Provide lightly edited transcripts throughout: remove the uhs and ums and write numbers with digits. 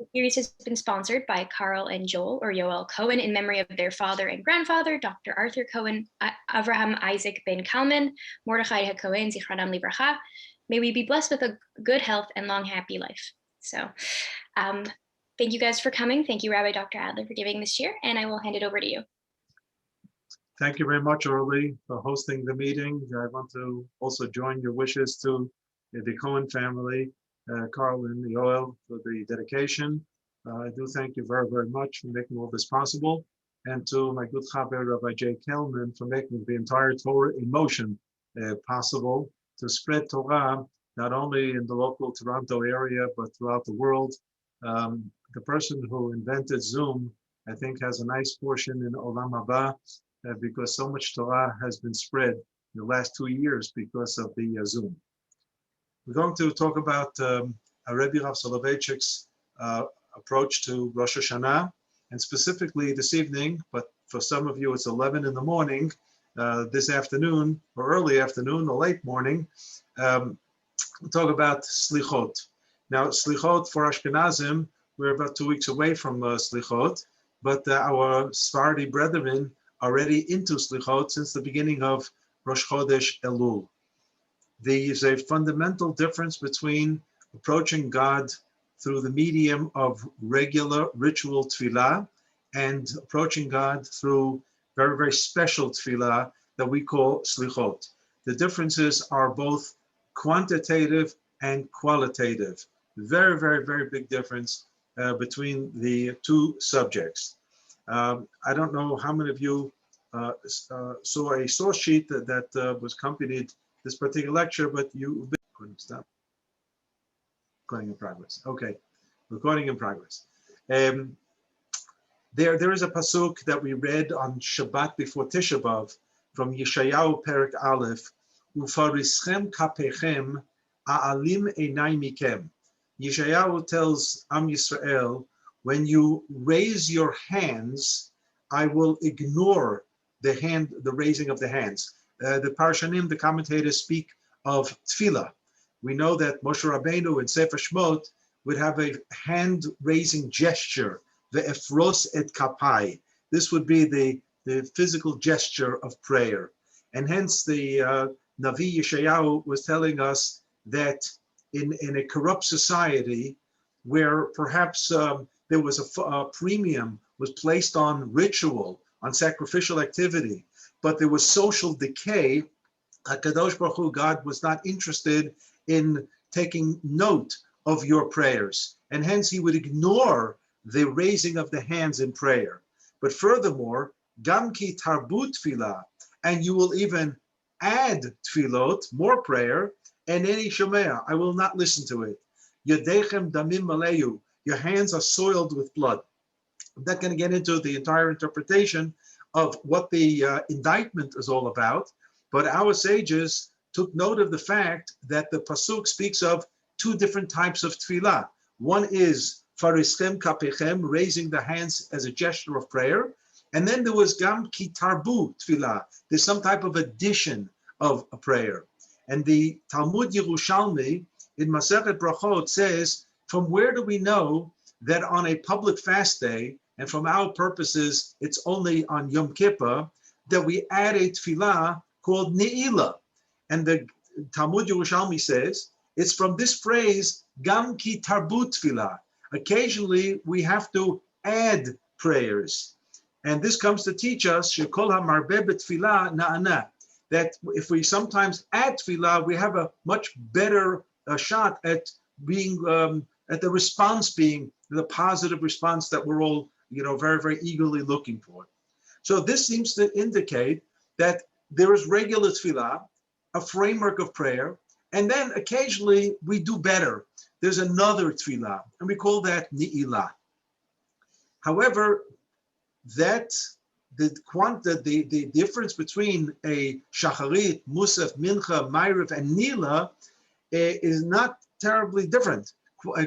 The series has been sponsored by Carl and Joel, or Yoel Cohen, in memory of their father and grandfather, Dr. Arthur Cohen, Avraham Isaac ben Kalman, Mordechai HaKohen, Zichronam Livracha. May we be blessed with a good health and long, happy life. So thank you guys for coming. Thank you, Rabbi Dr. Adler, for giving this year, and I will hand it over to you. Thank you very much, Orly, for hosting the meeting. I want to also join your wishes to the Cohen family, Carl and Yoel, for the dedication. I do thank you very, very much for making all this possible. And to my good Chaber, Rabbi J. Kelman, for making the entire Torah in motion possible to spread Torah, not only in the local Toronto area, but throughout the world. The person who invented Zoom, I think, has a nice portion in Olam Haba, because so much Torah has been spread in the last 2 years because of the Zoom. We're going to talk about Rabbi Rav Soloveitchik's approach to Rosh Hashanah, and specifically this evening, but for some of you it's 11 in the morning, this afternoon, or early afternoon, or late morning, we'll talk about Slichot. Now, Slichot for Ashkenazim, we're about 2 weeks away from Slichot, but our Sephardi brethren already into Slichot since the beginning of Rosh Chodesh Elul. There is a fundamental difference between approaching God through the medium of regular ritual tefillah and approaching God through very, very special tefillah that we call Slichot. The differences are both quantitative and qualitative. Very, very, very big difference between the two subjects. I don't know how many of you saw a source sheet that was accompanied this particular lecture, but you couldn't stop. Recording in progress. Okay, recording in progress. There is a pasuk that we read on Shabbat before Tisha B'Av from Yeshayahu Perek Aleph. Ufarischem kapechem a'alim einai mikem. Yeshayahu tells Am Yisrael, when you raise your hands, I will ignore the raising of the hands. The Parshanim, the commentators, speak of tefillah. We know that Moshe Rabbeinu in Sefer Shmot would have a hand-raising gesture, the efros et kapai. This would be the physical gesture of prayer. And hence the Navi Yeshayahu was telling us that in a corrupt society where perhaps there was a premium was placed on ritual, on sacrificial activity, but there was social decay, HaKadosh Baruch Hu, God, was not interested in taking note of your prayers. And hence he would ignore the raising of the hands in prayer. But furthermore, Gam ki tarbut tefillah, and you will even add tefillot, more prayer, and any shomea, I will not listen to it. Yadechem damim maleyu, your hands are soiled with blood. I'm not going to get into the entire interpretation of what the indictment is all about, but our sages took note of the fact that the pasuk speaks of two different types of tefillah. One is farischem kapechem, raising the hands as a gesture of prayer, and then there was gam ki tarbu tefillah. There's some type of addition of a prayer. And the Talmud Yerushalmi in Masechet Brachot says, from where do we know that on a public fast day, and from our purposes, it's only on Yom Kippur, that we add a tefillah called Ne'ilah? And the Talmud Yerushalmi says, it's from this phrase, Gam ki tarbut tefillah. Occasionally, we have to add prayers. And this comes to teach us, Shekol ha'marbeh b'tefillah na'ana, that if we sometimes add tefillah, we have a much better shot at being, at the response being the positive response that we're all, very, very eagerly looking for. So this seems to indicate that there is regular tefillah, a framework of prayer, and then occasionally we do better. There's another tefillah, and we call that ni'ilah. However, that the difference between a shacharit, musaf, mincha, ma'ariv, and nila is not terribly different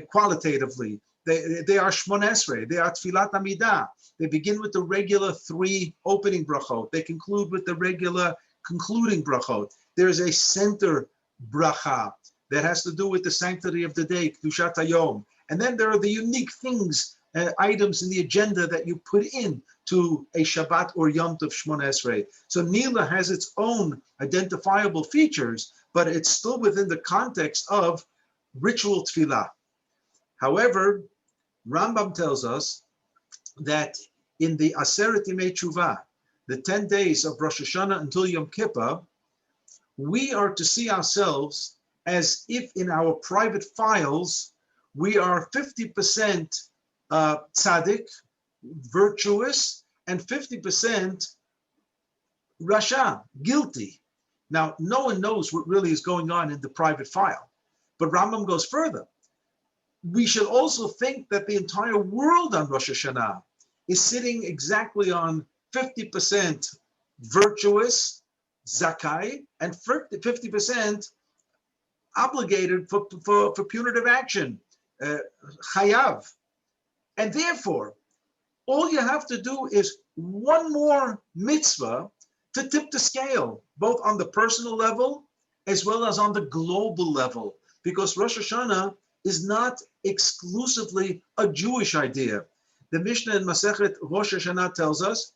qualitatively. They are shmon esrei, they are tfilat amidah. They begin with the regular 3 opening brachot. They conclude with the regular concluding brachot. There is a center bracha that has to do with the sanctity of the day, kedushat hayom, And then there are the unique things, items in the agenda that you put in to a Shabbat or Yom Tov Shmona Esrei. So Nila has its own identifiable features, but it's still within the context of ritual tefillah. However, Rambam tells us that in the Aseret Yimei Tshuva, the 10 days of Rosh Hashanah until Yom Kippur, we are to see ourselves as if in our private files, we are 50% tzaddik, virtuous, and 50% rasha, guilty. Now, no one knows what really is going on in the private file, but Rambam goes further. We should also think that the entire world on Rosh Hashanah is sitting exactly on 50% virtuous, zakai, and 50% obligated for punitive action, chayav. And therefore, all you have to do is one more mitzvah to tip the scale, both on the personal level as well as on the global level, because Rosh Hashanah is not exclusively a Jewish idea. The Mishnah in Masechet Rosh Hashanah tells us,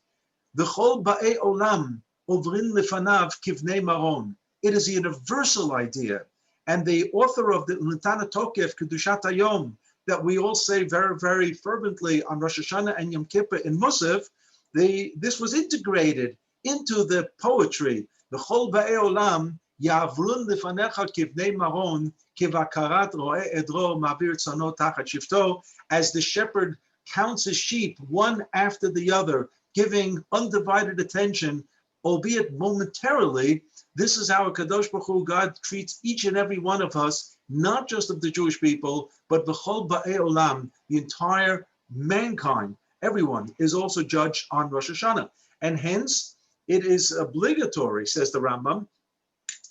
"V'chol ba'ei olam ovrin lefanav kivnei maron." It is a universal idea, and the author of the L'Tana Tokef Kedushat Hayom that we all say very, very fervently on Rosh Hashanah and Yom Kippur in Musaf, this was integrated into the poetry. V'chol ba'ei olam yavrun lefanecha kivnei maron kivakarat ro'eh edro ma'avir tzano tachat shifto, as the shepherd counts his sheep one after the other, giving undivided attention, albeit momentarily. This is how Kadosh Baruch Hu, God, treats each and every one of us, not just of the Jewish people, but b'chol ba'ei olam, the entire mankind. Everyone is also judged on Rosh Hashanah. And hence, it is obligatory, says the Rambam,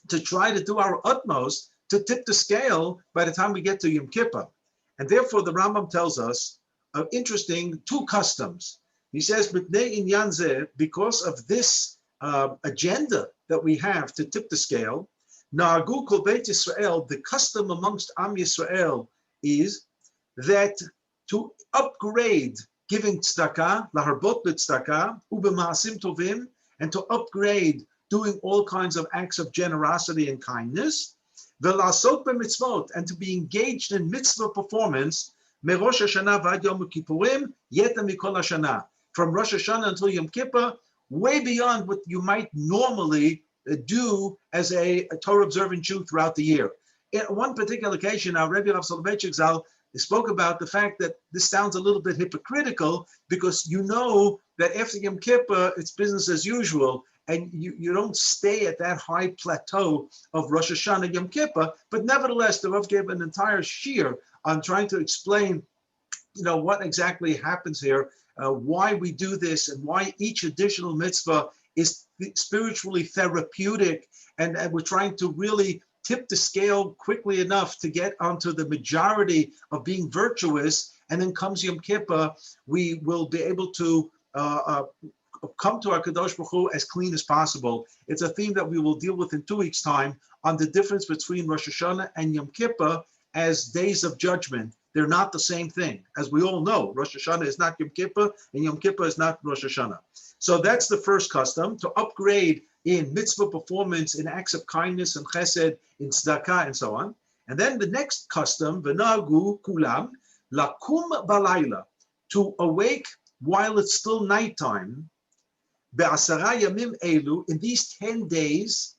to try to do our utmost to tip the scale by the time we get to Yom Kippur. And therefore, the Rambam tells us interesting two customs. He says, because of this agenda that we have to tip the scale, Na'agu kol Beit Yisrael, the custom amongst Am Yisrael is that to upgrade giving tzedakah, laharbot b'tzedakah, ubema'asim tovim, and to upgrade doing all kinds of acts of generosity and kindness, ve'lasot b'mitzvot, and to be engaged in mitzvah performance, meRosh Hashanah v'ad Yom Kippurim, yeta mikol Hashanah, from Rosh Hashanah until Yom Kippur, way beyond what you might normally do as a Torah observant Jew throughout the year. In one particular occasion, our Rabbi Rav Soloveitchik Zal spoke about the fact that this sounds a little bit hypocritical, because you know that after Yom Kippur, it's business as usual, and you don't stay at that high plateau of Rosh Hashanah, Yom Kippur. But nevertheless, the Rav gave an entire shiur on trying to explain, what exactly happens here, why we do this, and why each additional mitzvah is spiritually therapeutic, and we're trying to really tip the scale quickly enough to get onto the majority of being virtuous. And then comes Yom Kippur, we will be able to come to our Kadosh Baruch Hu as clean as possible. It's a theme that we will deal with in 2 weeks' time on the difference between Rosh Hashanah and Yom Kippur as days of judgment. They're not the same thing. As we all know, Rosh Hashanah is not Yom Kippur, and Yom Kippur is not Rosh Hashanah. So that's the first custom, to upgrade in mitzvah performance, in acts of kindness and chesed, in tzedakah, and so on. And then the next custom, v'nagu kulam, lakum balayla, to awake while it's still nighttime, be'asara yamim elu, in these 10 days.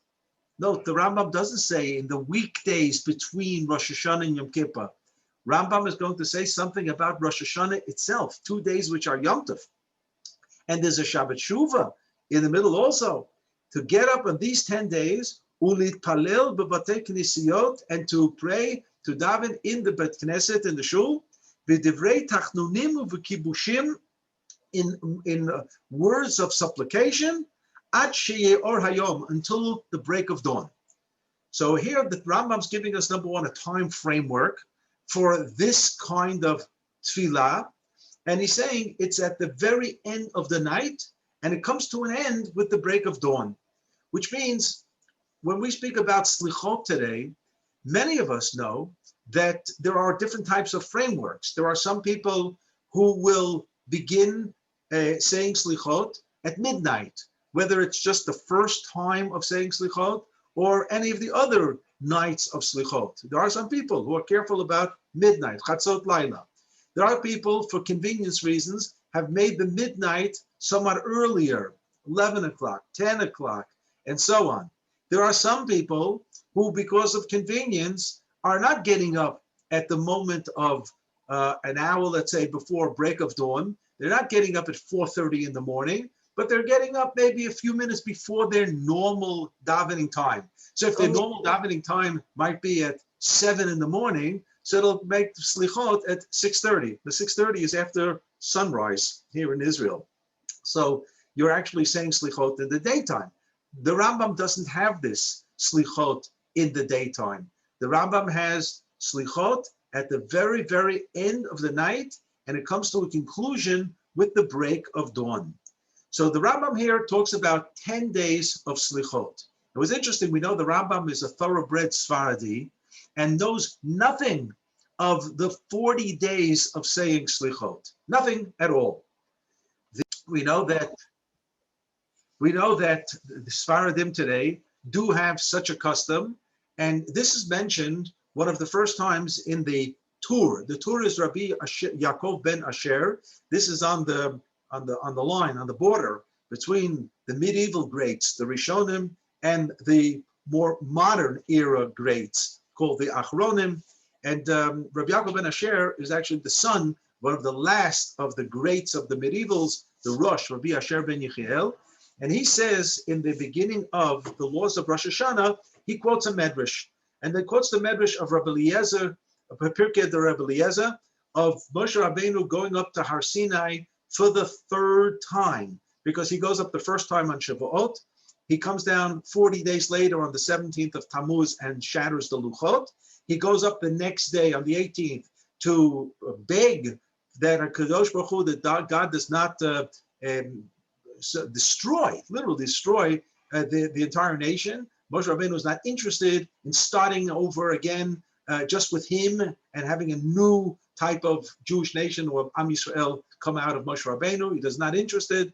Note, the Rambam doesn't say in the weekdays between Rosh Hashanah and Yom Kippur. Rambam is going to say something about Rosh Hashanah itself, 2 days which are Yom Tov. And there's a Shabbat Shuvah in the middle also. To get up on these 10 days, ulit palel b'batei knesiyot, and to pray, to daven in the Bet Knesset, in the shul, v'divrei tachnunim v'kibushim, in words of supplication, ad sheyeh or hayom, until the break of dawn. So here the Rambam's giving us, number one, a time framework for this kind of tefillah, and he's saying it's at the very end of the night, and it comes to an end with the break of dawn, which means when we speak about slichot today, many of us know that there are different types of frameworks. There are some people who will begin saying slichot at midnight, whether it's just the first time of saying slichot or any of the other nights of slichot. There are some people who are careful about midnight, chatzot laila. There are people, for convenience reasons, have made the midnight somewhat earlier, 11 o'clock, 10 o'clock, and so on. There are some people who, because of convenience, are not getting up at the moment of an hour, let's say, before break of dawn. They're not getting up at 4:30 in the morning, but they're getting up maybe a few minutes before their normal davening time. So if their normal davening time might be at 7 in the morning, so it'll make slichot at 6:30. The 6:30 is after sunrise here in Israel. So you're actually saying slichot in the daytime. The Rambam doesn't have this slichot in the daytime. The Rambam has slichot at the very, very end of the night, and it comes to a conclusion with the break of dawn. So the Rambam here talks about 10 days of slichot. It was interesting, we know the Rambam is a thoroughbred Sfaradi and knows nothing of the 40 days of saying slichot, nothing at all. We know that the Sfaradim today do have such a custom, and this is mentioned one of the first times in the Tur. The Tur is Rabbi Yaakov ben Asher. This is on the line, on the border between the medieval greats, the Rishonim, and the more modern era greats called the Achronim. And Rabbi Yaakov ben Asher is actually the son, one of the last of the greats of the medievals, the Rosh, Rabbi Asher ben Yechiel. And he says in the beginning of the laws of Rosh HaShana, he quotes a medrash. And he quotes the medrash of Rabbi Eliezer, Pirkei de Rabbi Eliezer, of Moshe Rabbeinu going up to Har Sinai for the third time, because he goes up the first time on Shavuot. He comes down 40 days later on the 17th of Tammuz and shatters the Luchot. He goes up the next day on the 18th to beg that a Kadosh Baruch Hu, that God does not literally destroy the entire nation. Moshe Rabbeinu was not interested in starting over again just with him and having a new type of Jewish nation or Am Yisrael come out of Moshe Rabbeinu. He is not interested.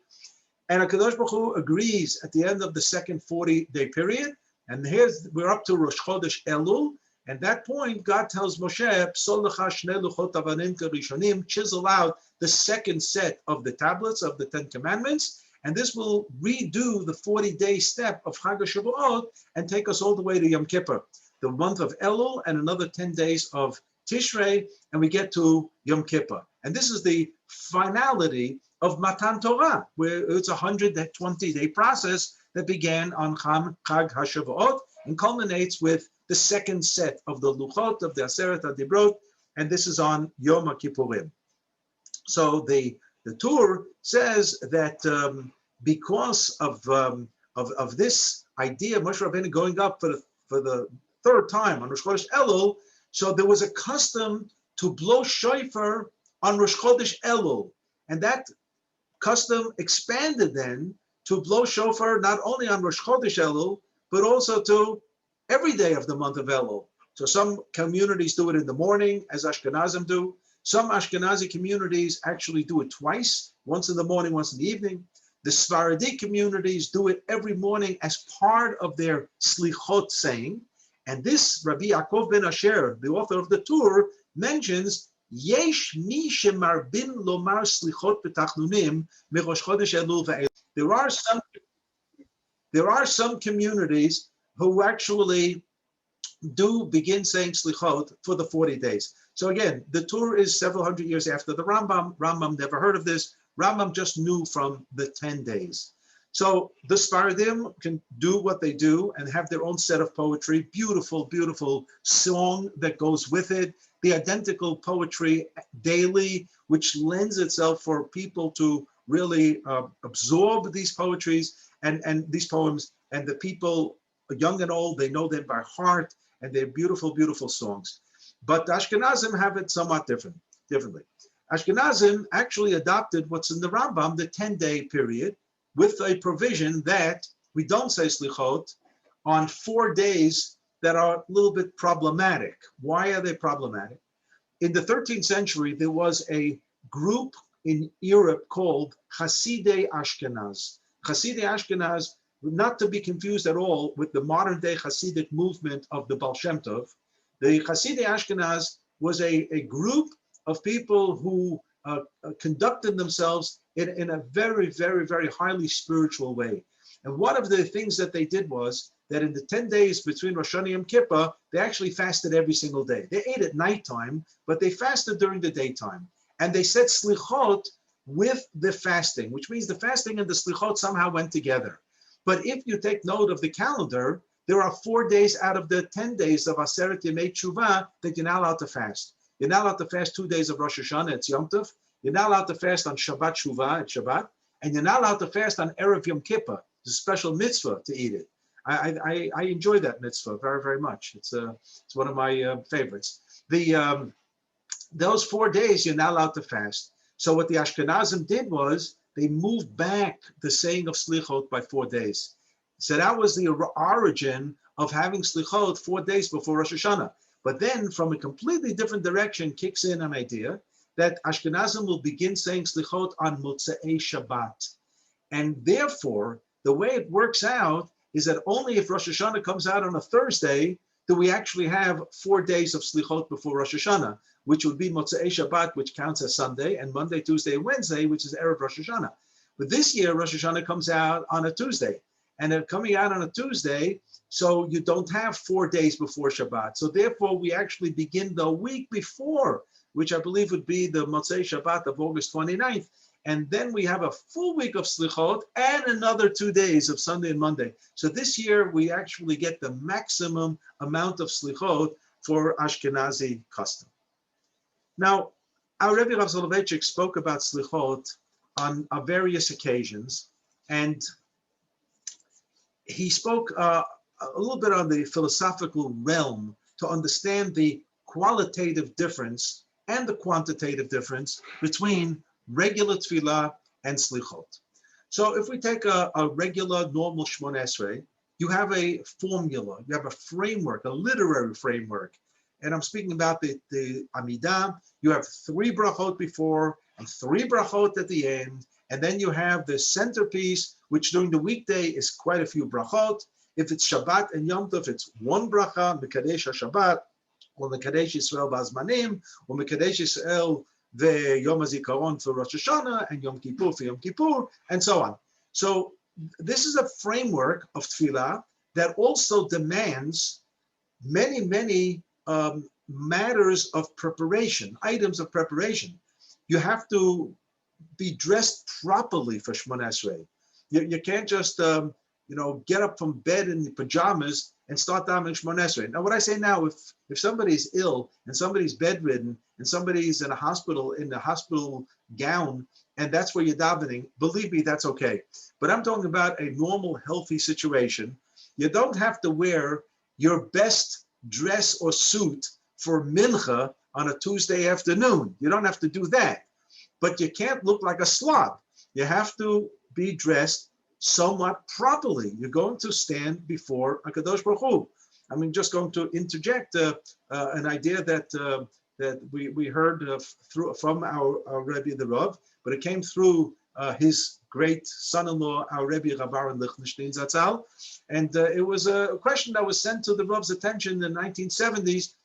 And HaKadosh Baruch Hu agrees at the end of the second 40-day period. And we're up to Rosh Chodesh Elul. At that point, God tells Moshe, chisel out the second set of the tablets of the 10 Commandments. And this will redo the 40-day step of Chag HaShavuot and take us all the way to Yom Kippur, the month of Elul, and another 10 days of Tishrei, and we get to Yom Kippur. And this is the finality of Matan Torah, where it's a 120-day process that began on Chag HaShavuot and culminates with the second set of the Luchot, of the Aseret HaDibrot, and this is on Yom HaKippurim. So the Tur says that because of this idea of Moshe Rabbeinu going up for the third time on Rosh Chodesh Elul, so there was a custom to blow shofar on Rosh Chodesh Elul, and that custom expanded then to blow shofar not only on Rosh Chodesh Elul, but also to every day of the month of Elul. So some communities do it in the morning, as Ashkenazim do. Some Ashkenazi communities actually do it twice, once in the morning, once in the evening. The Sephardi communities do it every morning as part of their slichot saying. And this Rabbi Yaakov ben Asher, the author of the Tur, mentions Yesh mi shemarbin lomar slichot betachnunim merosh chodesh Elul ve'elul. There are some communities who actually do begin saying slichot for the 40 days. So again, the Tur is several hundred years after the Rambam. Rambam never heard of this. Rambam just knew from the 10 days. So the Sfaradim can do what they do and have their own set of poetry, beautiful, beautiful song that goes with it, the identical poetry daily, which lends itself for people to really absorb these poetries and these poems, and the people, young and old, they know them by heart, and they're beautiful, beautiful songs. But the Ashkenazim have it somewhat differently. Ashkenazim actually adopted what's in the Rambam, the 10-day period, with a provision that we don't say slichot on 4 days that are a little bit problematic. Why are they problematic? In the 13th century, there was a group in Europe called Hasidei Ashkenaz. Hasidei Ashkenaz, not to be confused at all with the modern day Hasidic movement of the Baal Shem Tov. The Hasidei Ashkenaz was a group of people who conducted themselves in a very, very, very highly spiritual way. And one of the things that they did was that in the 10 days between Rosh Hashanah and Yom Kippur, they actually fasted every single day. They ate at nighttime, but they fasted during the daytime. And they said slichot with the fasting, which means the fasting and the slichot somehow went together. But if you take note of the calendar, there are 4 days out of the 10 days of Aseret Yemei Teshuvah that you're not allowed to fast. You're not allowed to fast 2 days of Rosh Hashanah, it's Yom Tov. You're not allowed to fast on Shabbat Shuvah, it's Shabbat. And you're not allowed to fast on Erev Yom Kippur. It's a special mitzvah to eat it. I enjoy that mitzvah very, very much. It's one of my favorites. Those 4 days you're not allowed to fast. So what the Ashkenazim did was they moved back the saying of slichot by 4 days. So that was the origin of having slichot 4 days before Rosh Hashanah. But then from a completely different direction kicks in an idea that Ashkenazim will begin saying slichot on Motzei Shabbat. And therefore, the way it works out is that only if Rosh Hashanah comes out on a Thursday do we actually have 4 days of slichot before Rosh Hashanah, which would be Motzei Shabbat, which counts as Sunday, and Monday, Tuesday, and Wednesday, which is Erev Rosh Hashanah. But this year, Rosh Hashanah comes out on a Tuesday. And they're coming out on a Tuesday, so you don't have 4 days before Shabbat. So therefore, we actually begin the week before, which I believe would be the Motzei Shabbat of August 29th. And then we have a full week of slichot and another 2 days of Sunday and Monday. So this year, we actually get the maximum amount of slichot for Ashkenazi custom. Now, our Rebbe Rav Soloveitchik spoke about slichot on various occasions, and he spoke a little bit on the philosophical realm to understand the qualitative difference and the quantitative difference between regular tefillah and slichot. So if we take a regular, normal Shmoneh Esrei, you have a formula, you have a framework, a literary framework. And I'm speaking about the Amidah. You have 3 brachot before and 3 brachot at the end. And then you have the centerpiece, which during the weekday is quite a few brachot. If it's Shabbat and Yom Tov, it's 1 bracha, Mekadesh HaShabbat, or Mekadesh Yisrael B'Azmanim, or Mekadesh Yisrael Yom HaZikaron for Rosh Hashanah, and Yom Kippur for Yom Kippur, and so on. So this is a framework of tefillah that also demands many, many matters of preparation, items of preparation. You have to be dressed properly for Shmoneh Esrei. You can't just get up from bed in the pajamas and start davening Shmoneh Esrei. Now, what I say now, if somebody's ill and somebody's bedridden and somebody's in a hospital gown, and that's where you're davening, believe me, that's okay. But I'm talking about a normal, healthy situation. You don't have to wear your best dress or suit for mincha on a Tuesday afternoon. You don't have to do that. But you can't look like a slob. You have to be dressed somewhat properly. You're going to stand before HaKadosh Baruch Hu. I'm just going to interject an idea that we heard from our Rebbe the Rav, but it came through his great son-in-law, our Rebbe Rabbi Lichtenstein Zatzal. And it was a question that was sent to the Rav's attention in the 1970s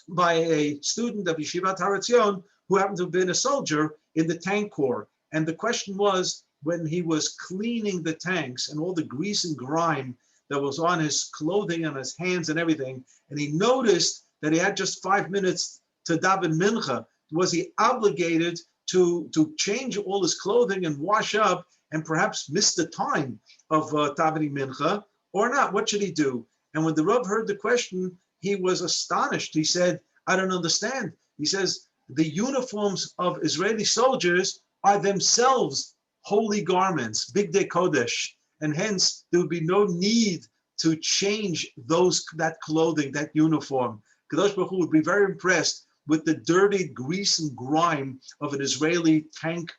by a student of Yeshivat Har Etzion who happened to have been a soldier in the tank corps. And the question was, when he was cleaning the tanks and all the grease and grime that was on his clothing and his hands and everything, and he noticed that he had just 5 minutes to daven mincha, was he obligated to change all his clothing and wash up and perhaps miss the time of davening mincha or not? What should he do? And when the Rav heard the question, he was astonished. He said, I don't understand. He says, the uniforms of Israeli soldiers are themselves holy garments, Bigdei Kodesh, and hence there would be no need to change that clothing, that uniform. Kadosh Baruch Hu would be very impressed with the dirty grease and grime of an Israeli tank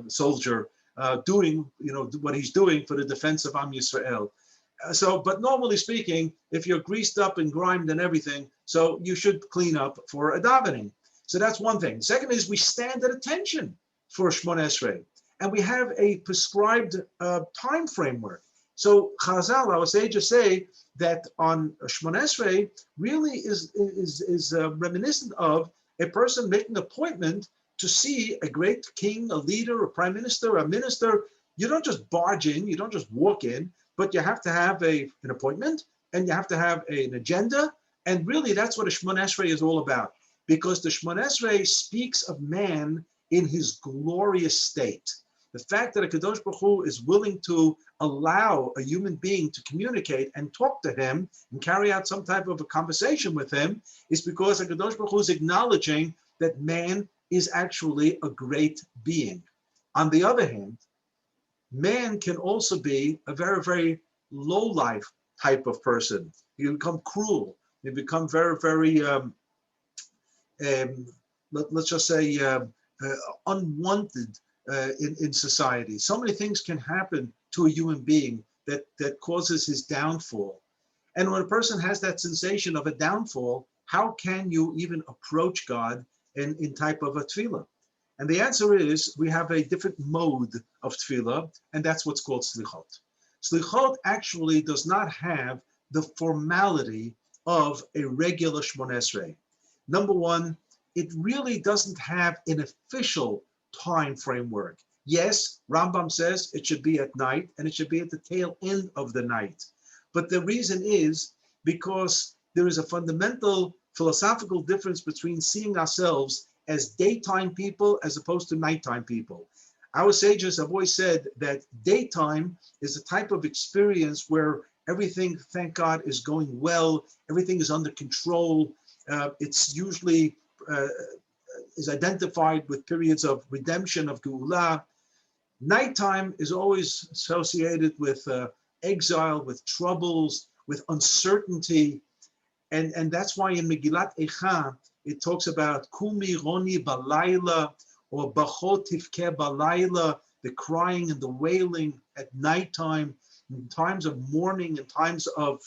soldier doing what he's doing for the defense of Am Yisrael. But normally speaking, if you're greased up and grimed and everything, so you should clean up for a davening. So that's one thing. Second is we stand at attention for Shmona Esrei, and we have a prescribed time framework. So Chazal, our sages say that on Shmona Esrei really is reminiscent of a person making an appointment to see a great king, a leader, a prime minister, a minister. You don't just barge in, you don't just walk in, but you have to have an appointment, and you have to have an agenda. And really, that's what a Shmona Esrei is all about, because the Shmona Esrei speaks of man in his glorious state. The fact that a Kadosh Baruch Hu is willing to allow a human being to communicate and talk to him and carry out some type of a conversation with him is because a Kadosh Baruch Hu is acknowledging that man is actually a great being. On the other hand, man can also be a very, very low-life type of person. You become cruel. You become very, very, let's just say, unwanted in society. So many things can happen to a human being that causes his downfall. And when a person has that sensation of a downfall, how can you even approach God in type of a tefillah? And the answer is we have a different mode of tefillah, and that's what's called slichot. Slichot actually does not have the formality of a regular Shmona Esrei. Number one, it really doesn't have an official time framework. Yes, Rambam says it should be at night, and it should be at the tail end of the night. But the reason is because there is a fundamental philosophical difference between seeing ourselves as daytime people as opposed to nighttime people. Our sages have always said that daytime is a type of experience where everything, thank God, is going well, everything is under control. It's usually is identified with periods of redemption, of Geulah. Nighttime is always associated with exile, with troubles, with uncertainty. And that's why in Megillat Eicha, it talks about Kumi Roni Balayla, or Bachot Tifke Balayla, the crying and the wailing at nighttime, in times of mourning and times of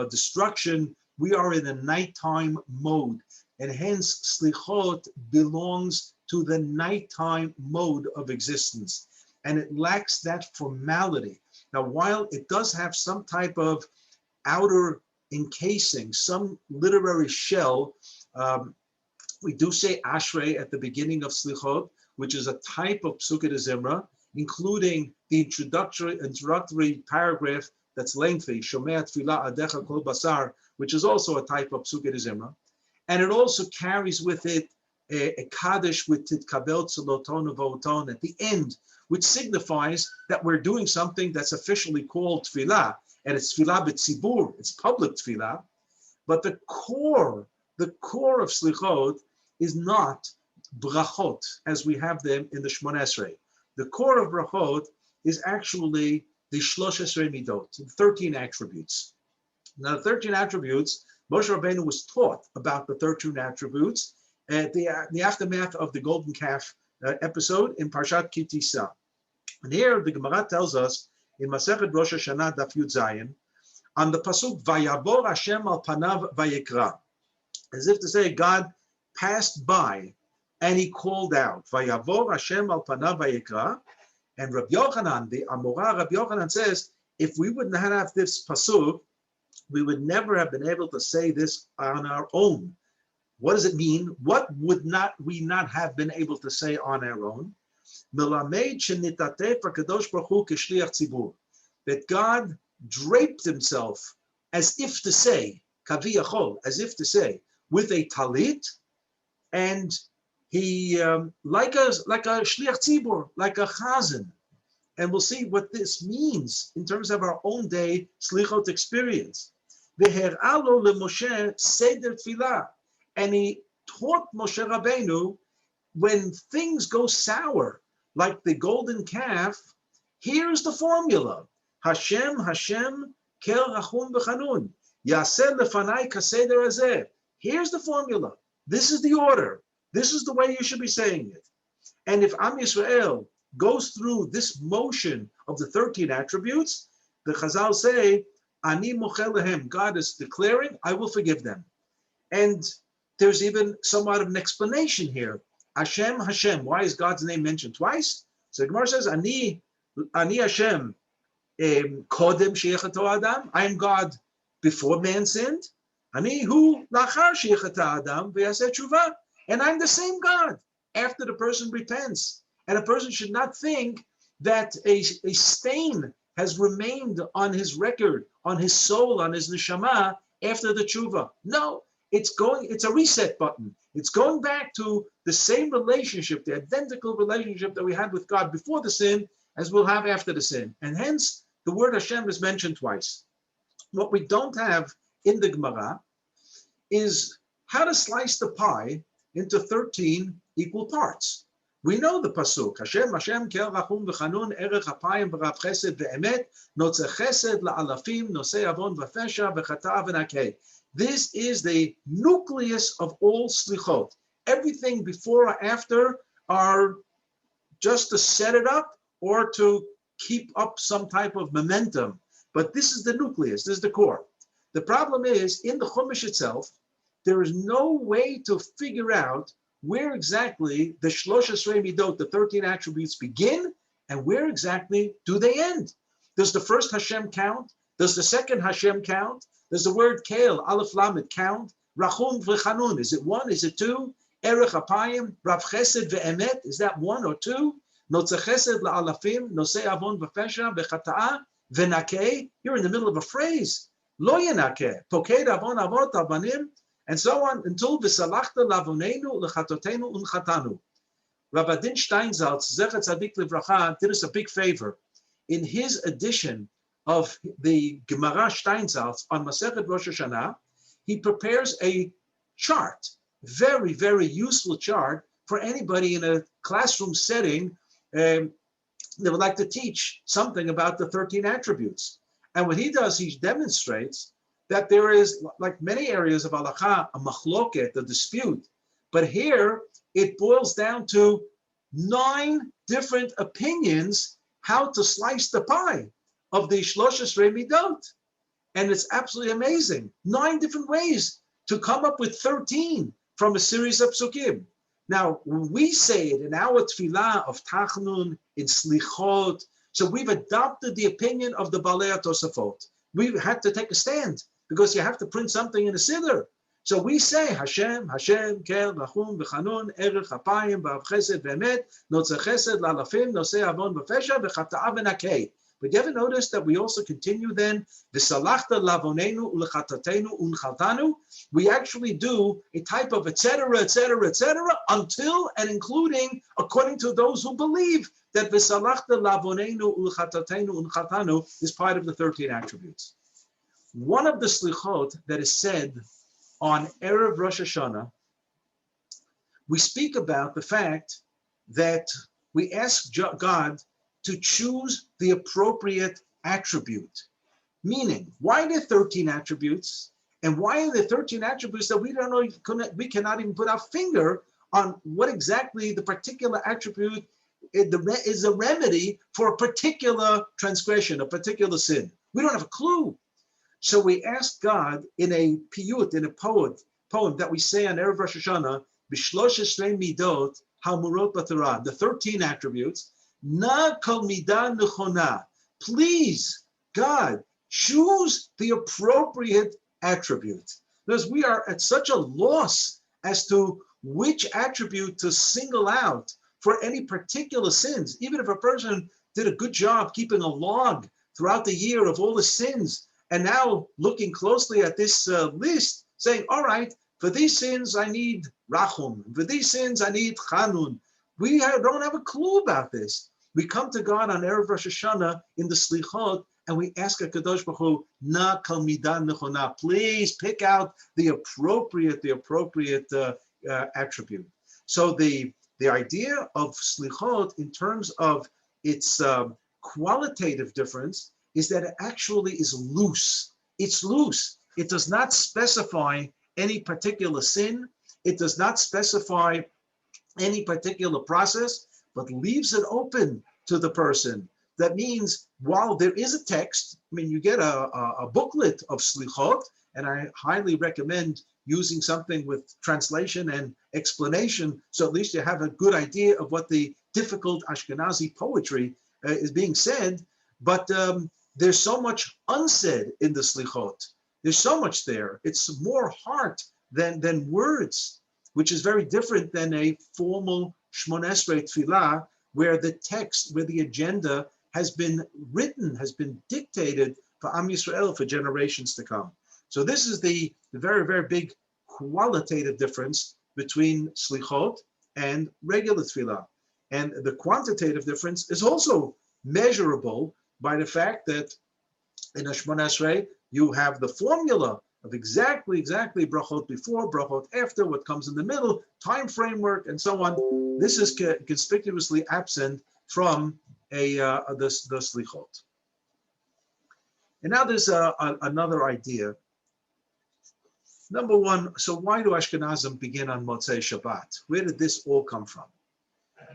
destruction. We are in a nighttime mode, and hence Slichot belongs to the nighttime mode of existence, and it lacks that formality. Now, while it does have some type of outer encasing, some literary shell, we do say Ashrei at the beginning of Slichot, which is a type of Psukei de Zimra, including the introductory paragraph that's lengthy, Shomea Tfilah Adecha Kol Basar, which is also a type of Psukei de Zimra. And it also carries with it a Kaddish with Titkabel Tzoloton Voton at the end, which signifies that we're doing something that's officially called Tfilah, and it's Tfilah B'tzibur, it's public Tfilah. But the core of Slichot is not brachot as we have them in the Shmona Esrei. The core of brachot is actually the Shlosh Esrei Midot, 13 attributes. Now, the 13 attributes, Moshe Rabbeinu was taught about the 13 attributes at the aftermath of the Golden Calf episode in Parshat Ki Tisa. And here the Gemara tells us in Masechet Rosh HaShana Daf Yud Zayin, on the pasuk Vayabor Hashem al panav vayikra, as if to say God passed by and he called out. Vayavor Hashem al panav vayikra. And Rabbi Yochanan, the Amora Rabbi Yochanan says, if we would not have this pasuk, we would never have been able to say this on our own. What does it mean? What would we not have been able to say on our own? That God draped himself as if to say, kaviyachol, as if to say, with a talit, and he like a shliach tzibur, like a chazan. And we'll see what this means in terms of our own day slichot experience. V'her'alo leMoshe seder tefillah, and he taught Moshe Rabbeinu when things go sour, like the golden calf. Here's the formula: Hashem, Hashem, kel rachum v'chanun, yaseh lefanai kaseder hazeh. Here's the formula. This is the order. This is the way you should be saying it. And if Am Yisrael goes through this motion of the 13 attributes, the Chazal say, Ani mochel lehem. God is declaring, I will forgive them. And there's even somewhat of an explanation here. Hashem, Hashem. Why is God's name mentioned twice? So the Gemara says, Ani Hashem, kodem sheyechato adam. I am God before man sinned. Ani hu lachar sheyechato adam v'yaseh tshuva. And I'm the same God after the person repents. And a person should not think that a stain has remained on his record, on his soul, on his neshama after the tshuva. No, it's a reset button. It's going back to the same relationship, the identical relationship that we had with God before the sin as we'll have after the sin. And hence, the word Hashem is mentioned twice. What we don't have in the Gemara is how to slice the pie into 13 equal parts. We know the pasuk, Hashem, Hashem, kel rachum v'chanun, erech hapayim v'rav chesed v'emet, notzeh chesed la'alafim, nosei avon v'fesha v'chata v'nakeh. This is the nucleus of all slichot. Everything before or after are just to set it up or to keep up some type of momentum. But this is the nucleus, this is the core. The problem is, in the Chumash itself, there is no way to figure out where exactly the Shlosh Esrei Midot, the 13 attributes, begin and where exactly do they end. Does the first Hashem count? Does the second Hashem count? Does the word Kel, Aleph Lamed count? Rachum v'chanun, is it one? Is it two? Erech Apayim, Rav Chesed ve'emet, is that one or two? Notzeh Chesed la'alafim, Nosei Avon v'fesha v'chata'a v'nakeh. You're in the middle of a phrase. Lo yenakeh, Poked Avon Avot Abanim, and so on until v'salachta lavonenu l'chatotenu unchatanu. Rabbi Din Steinsaltz, Zecher Tzadik Livracha, did us a big favor. In his edition of the Gemara Steinsaltz on Masechet Rosh Hashanah, he prepares a chart, very, very useful chart for anybody in a classroom setting that would like to teach something about the 13 attributes. And what he does, he demonstrates that there is, like many areas of halakha, a machloket, a dispute. But here, it boils down to 9 different opinions how to slice the pie of the Shlosh Esrei Midot. And it's absolutely amazing. 9 different ways to come up with 13 from a series of psukim. Now, when we say it in our tefillah of Tachnun, in Slichot, so we've adopted the opinion of the Balei HaTosafot. We had to take a stand because you have to print something in a siddur. So we say Hashem, Hashem, Kel, Rachum, V'chanun, Erech, Hapayim, V'av Chesed, V'emet, Notzeh Chesed, La'alafim, Nosei Avon, V'fesha, V'chata'a, V'nakeh. But you ever notice that we also continue then, V'salachta lavonenu u'lechatatenu u'nchatanu? We actually do a type of etc., etc., etc., until and including, according to those who believe that V'salachta lavonenu u'lechatatenu u'nchatanu is part of the 13 attributes. One of the slichot that is said on Erev Rosh Hashanah, we speak about the fact that we ask God to choose the appropriate attribute. Meaning, why are there 13 attributes? And why are there 13 attributes that we don't know, we cannot even put our finger on what exactly the particular attribute is a remedy for a particular transgression, a particular sin? We don't have a clue. So we ask God in a piyut, in a poem that we say on Erev Rosh Hashanah, B'shlosh Esrei Midot Hamurot B'Torah, the 13 attributes, Na kol midah nechona. Please, God, choose the appropriate attribute. Because we are at such a loss as to which attribute to single out for any particular sins. Even if a person did a good job keeping a log throughout the year of all the sins, and now looking closely at this list, saying, all right, for these sins I need rachum, for these sins I need chanun. We don't have a clue about this. We come to God on Erev Rosh Hashanah in the Slichot, and we ask HaKadosh Baruch Hu, Na kol midah nechona, please pick out the appropriate attribute. So the idea of Slichot in terms of its qualitative difference is that it actually is loose. It's loose. It does not specify any particular sin. It does not specify any particular process, but leaves it open to the person That means while there is a text, I mean, you get a booklet of slichot, and I highly recommend using something with translation and explanation, so at least you have a good idea of what the difficult Ashkenazi poetry is being said. But there's so much unsaid in the slichot. There's so much there. It's more heart than words, which is very different than a formal Shmon Esrei tefillah, where the text, where the agenda has been written, has been dictated for Am Yisrael for generations to come. So this is the very, very big qualitative difference between slichot and regular tefillah. And the quantitative difference is also measurable by the fact that in a Shmon Esrei, you have the formula of exactly brachot before, brachot after, what comes in the middle, time framework, and so on. This is conspicuously absent from the slichot. And now there's another idea. Number one, so why do Ashkenazim begin on Motzei Shabbat? Where did this all come from?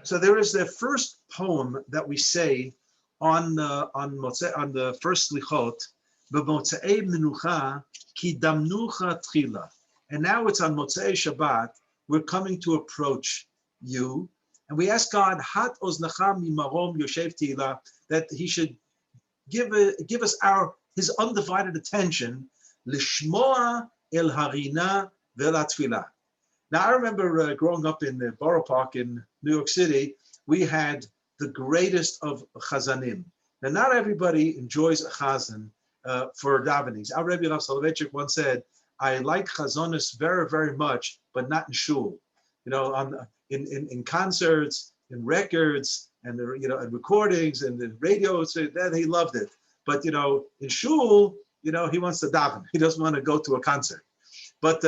So there is the first poem that we say on the first slichot, B'motzei menucha ki damnucha tchila. And now it's on Motzei Shabbat. We're coming to approach you, and we ask God, Hat oznacha mimarom yoshev tila, that He should give us His undivided attention, lishmoa el harina velatfila. Now I remember growing up in the Borough Park in New York City, we had the greatest of chazanim. Now not everybody enjoys a chazan for davenings. Our Rabbi Rav Soloveitchik once said, I like chazonis very, very much, but not in shul. You know, in concerts, in records, and and recordings, and the radio, so that he loved it. But in shul, he wants to daven. He doesn't want to go to a concert. But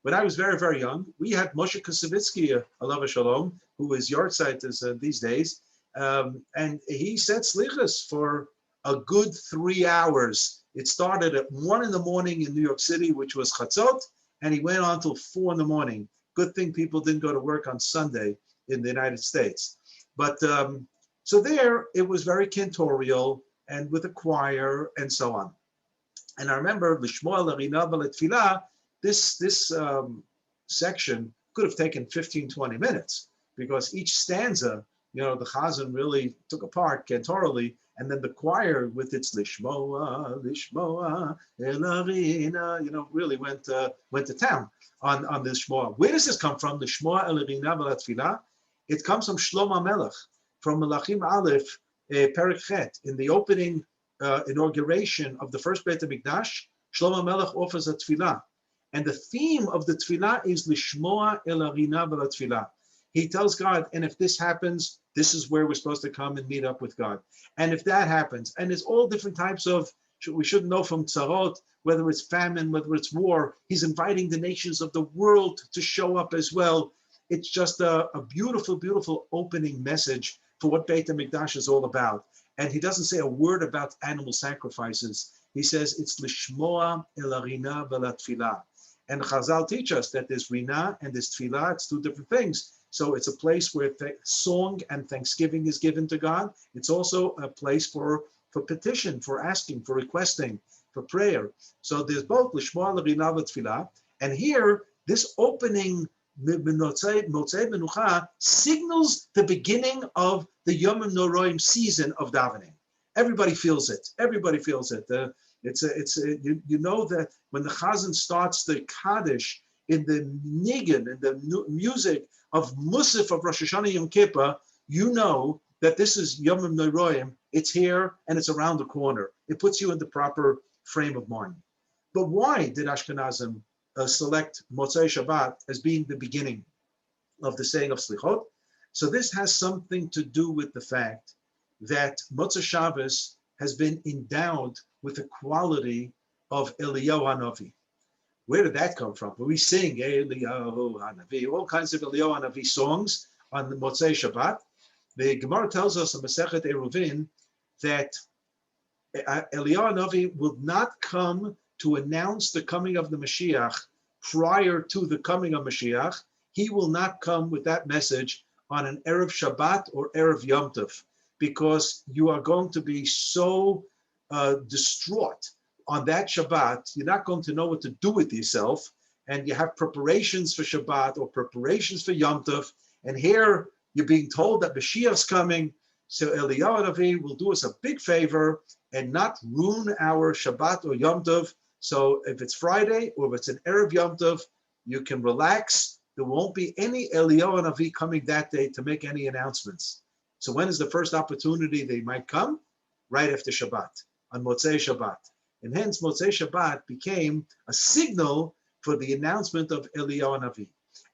when I was very, very young, we had Moshe Kusevitsky, alav shalom, who is yahrzeit these days, and he said slichas for a good 3 hours. It started at 1 a.m. in New York City, which was Chatzot, and he went on till 4 a.m. Good thing people didn't go to work on Sunday in the United States. But so there, it was very cantorial and with a choir and so on. And I remember Lishmoa L'Rina V'Letfilah, this section could have taken 15, 20 minutes, because each stanza, the Chazan really took apart cantorally, and then the choir with its Lishmoa, Lishmoa, Elarina, really went to town on this Shmoa. Where does this come from? The Shmoa Elarina V'Letfilah. It comes from Shlomo Melech, from Melachim Aleph, Perek Chet, in the opening inauguration of the first Beit HaMikdash. Shlomo Melech offers a tefillah, and the theme of the tefillah is Lishmoa Elarina V'Letfilah. He tells God, and if this happens, this is where we're supposed to come and meet up with God. And if that happens, and it's all different types of, we shouldn't know from tzarot, whether it's famine, whether it's war, he's inviting the nations of the world to show up as well. It's just a beautiful, beautiful opening message for what Beit HaMikdash is all about. And he doesn't say a word about animal sacrifices. He says it's Lishmoa Elarina V'Latfilah. And Chazal teach us that there's Rina and there's Tfilah, it's two different things. So it's a place where song and thanksgiving is given to God. It's also a place for petition, for asking, for requesting, for prayer. So there's both Lishmoa L'Rina V'Tfilah. And here, this opening Motzei Menucha signals the beginning of the Yom Noroim season of davening. Everybody feels it. Everybody feels it. You know that when the Chazan starts the Kaddish in the nigun, in the music of Musaf of Rosh Hashanah Yom Kippur, you know that this is Yom Noroim. It's here and it's around the corner. It puts you in the proper frame of mind. But why did Ashkenazim select Motzei Shabbat as being the beginning of the saying of Slichot? So this has something to do with the fact that Motzei Shabbos has been endowed with the quality of Eliyahu Hanavi. Where did that come from? When we sing Eliyahu Hanavi, all kinds of Eliyahu Hanavi songs on the Motzei Shabbat, the Gemara tells us in Masechet Eruvin that Eliyahu Hanavi will not come to announce the coming of the Mashiach prior to the coming of Mashiach. He will not come with that message on an Erev Shabbat or Erev Yom Tov, because you are going to be so distraught on that Shabbat. You're not going to know what to do with yourself, and you have preparations for Shabbat or preparations for Yom Tov, and here you're being told that Mashiach's coming. So Eliyahu Navi will do us a big favor and not ruin our Shabbat or Yom Tov. So if it's Friday or if it's an Erev Yom Tov, you can relax. There won't be any Eliyahu Navi coming that day to make any announcements. So when is the first opportunity they might come? Right after Shabbat, on Motzei Shabbat. And hence Motzei Shabbat became a signal for the announcement of Eliyahu Navi.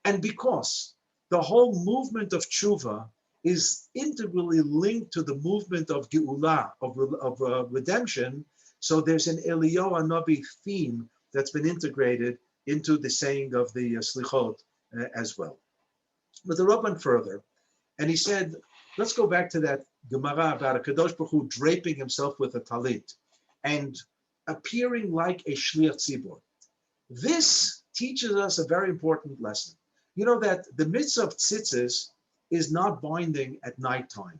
And because the whole movement of Tshuva is integrally linked to the movement of Geulah, of redemption, so there's an Eliyahu Navi theme that's been integrated into the saying of the Slichot as well. But the Rabbi went further, and he said, let's go back to that Gemara about a Kadosh Baruch Hu draping himself with a talit and appearing like a Shliach Tzibur. This teaches us a very important lesson. You know that the mitzvah of tzitzis is not binding at nighttime.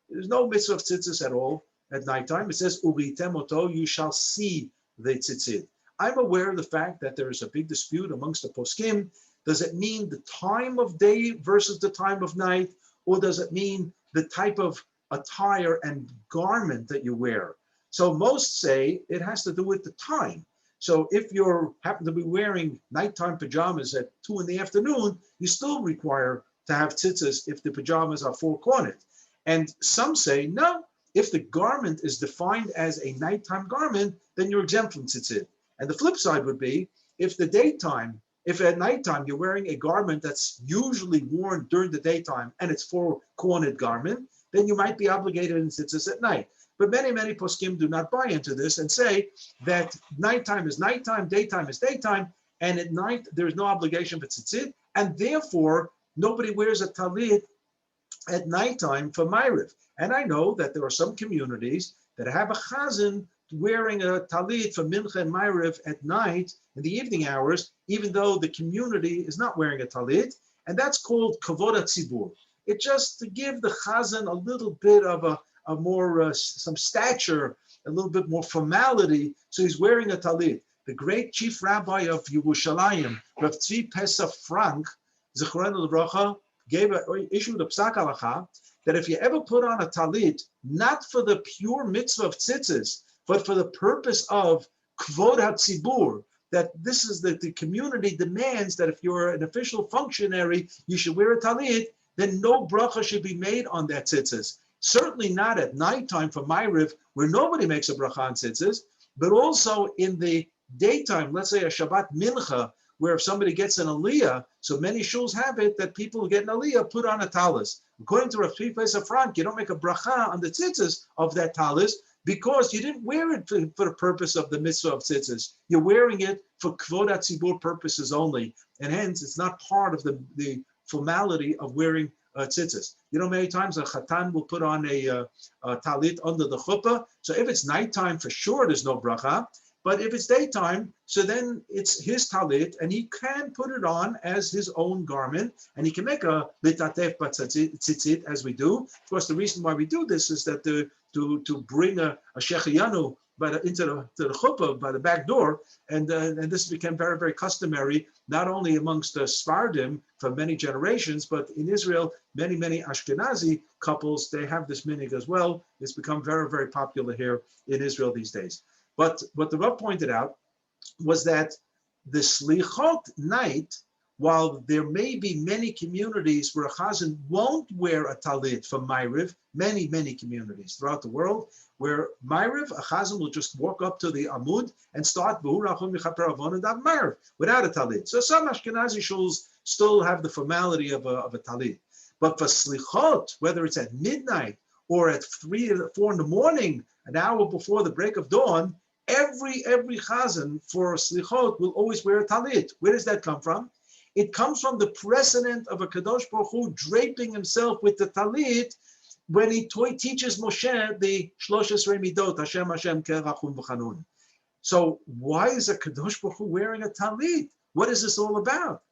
There's no mitzvah of tzitzis at all at nighttime. It says, Uritem oto, you shall see the tzitzit. I'm aware of the fact that there is a big dispute amongst the poskim. Does it mean the time of day versus the time of night? Or does it mean the type of attire and garment that you wear? So most say it has to do with the time. So if you happen to be wearing nighttime pajamas at 2 in the afternoon, you still require to have tzitzis if the pajamas are four-cornered. And some say, no, if the garment is defined as a nighttime garment, then you're exempt from tzitzit. And the flip side would be, if at nighttime you're wearing a garment that's usually worn during the daytime and it's four-cornered garment, then you might be obligated in tzitzis at night. But many, many poskim do not buy into this and say that nighttime is nighttime, daytime is daytime, and at night there is no obligation for tzitzit, and therefore nobody wears a talit at nighttime for Ma'ariv. And I know that there are some communities that have a chazan wearing a talit for Mincha and Ma'ariv at night in the evening hours, even though the community is not wearing a talit, and that's called kavod hatzibur. It just to give the chazan a little bit of a more, some stature, a little bit more formality, so he's wearing a talit. The great chief rabbi of Yerushalayim, Rav Tzvi Pesach Frank, Zichronu L'Bracha, issued a psak halacha that if you ever put on a talit, not for the pure mitzvah of tzitzis, but for the purpose of kvod hatzibur, that this is that the community demands that if you're an official functionary, you should wear a talit, then no bracha should be made on that tzitzis. Certainly not at nighttime for Ma'ariv, where nobody makes a bracha on tzitzis, but also in the daytime, let's say a Shabbat mincha, where if somebody gets an aliyah, so many shuls have it that people who get an aliyah put on a talis. According to Rav Tzvi Pesach Frank, you don't make a bracha on the tzitzis of that talis because you didn't wear it for the purpose of the mitzvah of tzitzis. You're wearing it for kvod hatzibur purposes only, and hence it's not part of the formality of wearing tzitzis. You know, many times a chatan will put on a talit under the chuppah. So if it's nighttime, for sure there's no bracha. But if it's daytime, so then it's his talit, and he can put it on as his own garment, and he can make a litatef tzitzit as we do. Of course, the reason why we do this is that to bring a shechiyanu into the chuppah by the back door, and this became very, very customary, not only amongst the Sfardim for many generations, but in Israel, many, many Ashkenazi couples, they have this minhag as well. It's become very, very popular here in Israel these days. But what the Rav pointed out was that the Slichot night, while there may be many communities where a chazan won't wear a talit for Ma'ariv, many, many communities throughout the world, where Ma'ariv, a chazan will just walk up to the Amud and start Ma'ariv without a talit. So some Ashkenazi shuls still have the formality of a talit. But for Slichot, whether it's at midnight or at 3 or 4 in the morning, an hour before the break of dawn, every chazan for Slichot will always wear a talit. Where does that come from? It comes from the precedent of a Kadosh Baruch Hu draping himself with the talit when he teaches Moshe the Shloshes Midot, Hashem Hashem Kerachum V'Chanun. So why is a Kadosh Baruch Hu wearing a talit? What is this all about?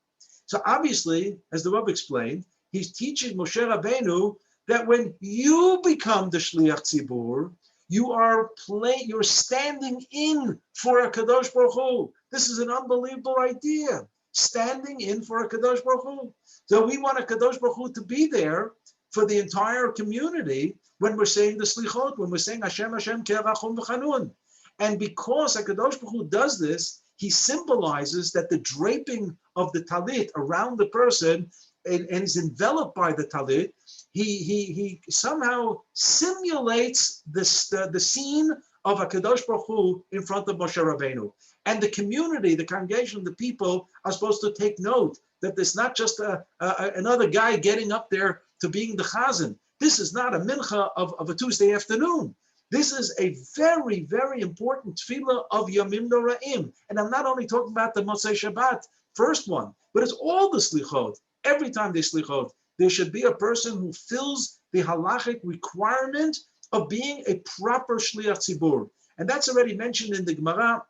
So obviously, as the Rabbi explained, he's teaching Moshe Rabbeinu that when you become the Shliach Tzibur, you're standing in for a Kadosh Baruch Hu. This is an unbelievable idea. Standing in for a Kadosh Baruch Hu. So we want a Kadosh Baruch Hu to be there for the entire community when we're saying the Slichot, when we're saying Hashem, Hashem, Kerachum V'Chanun. And because a Kadosh Baruch Hu does this, he symbolizes that the draping of the talit around the person and is enveloped by the talit. He somehow simulates this the scene of a Kadosh Baruch Hu in front of Moshe Rabbeinu. And the community, the congregation, the people are supposed to take note that there's not just another guy getting up there to being the chazan. This is not a mincha of a Tuesday afternoon. This is a very, very important tefillah of Yomim Noraim. And I'm not only talking about the Motzei Shabbat, first one, but it's all the slichot. Every time they slichot, there should be a person who fills the halachic requirement of being a proper shliach tzibur. And that's already mentioned in the Gemara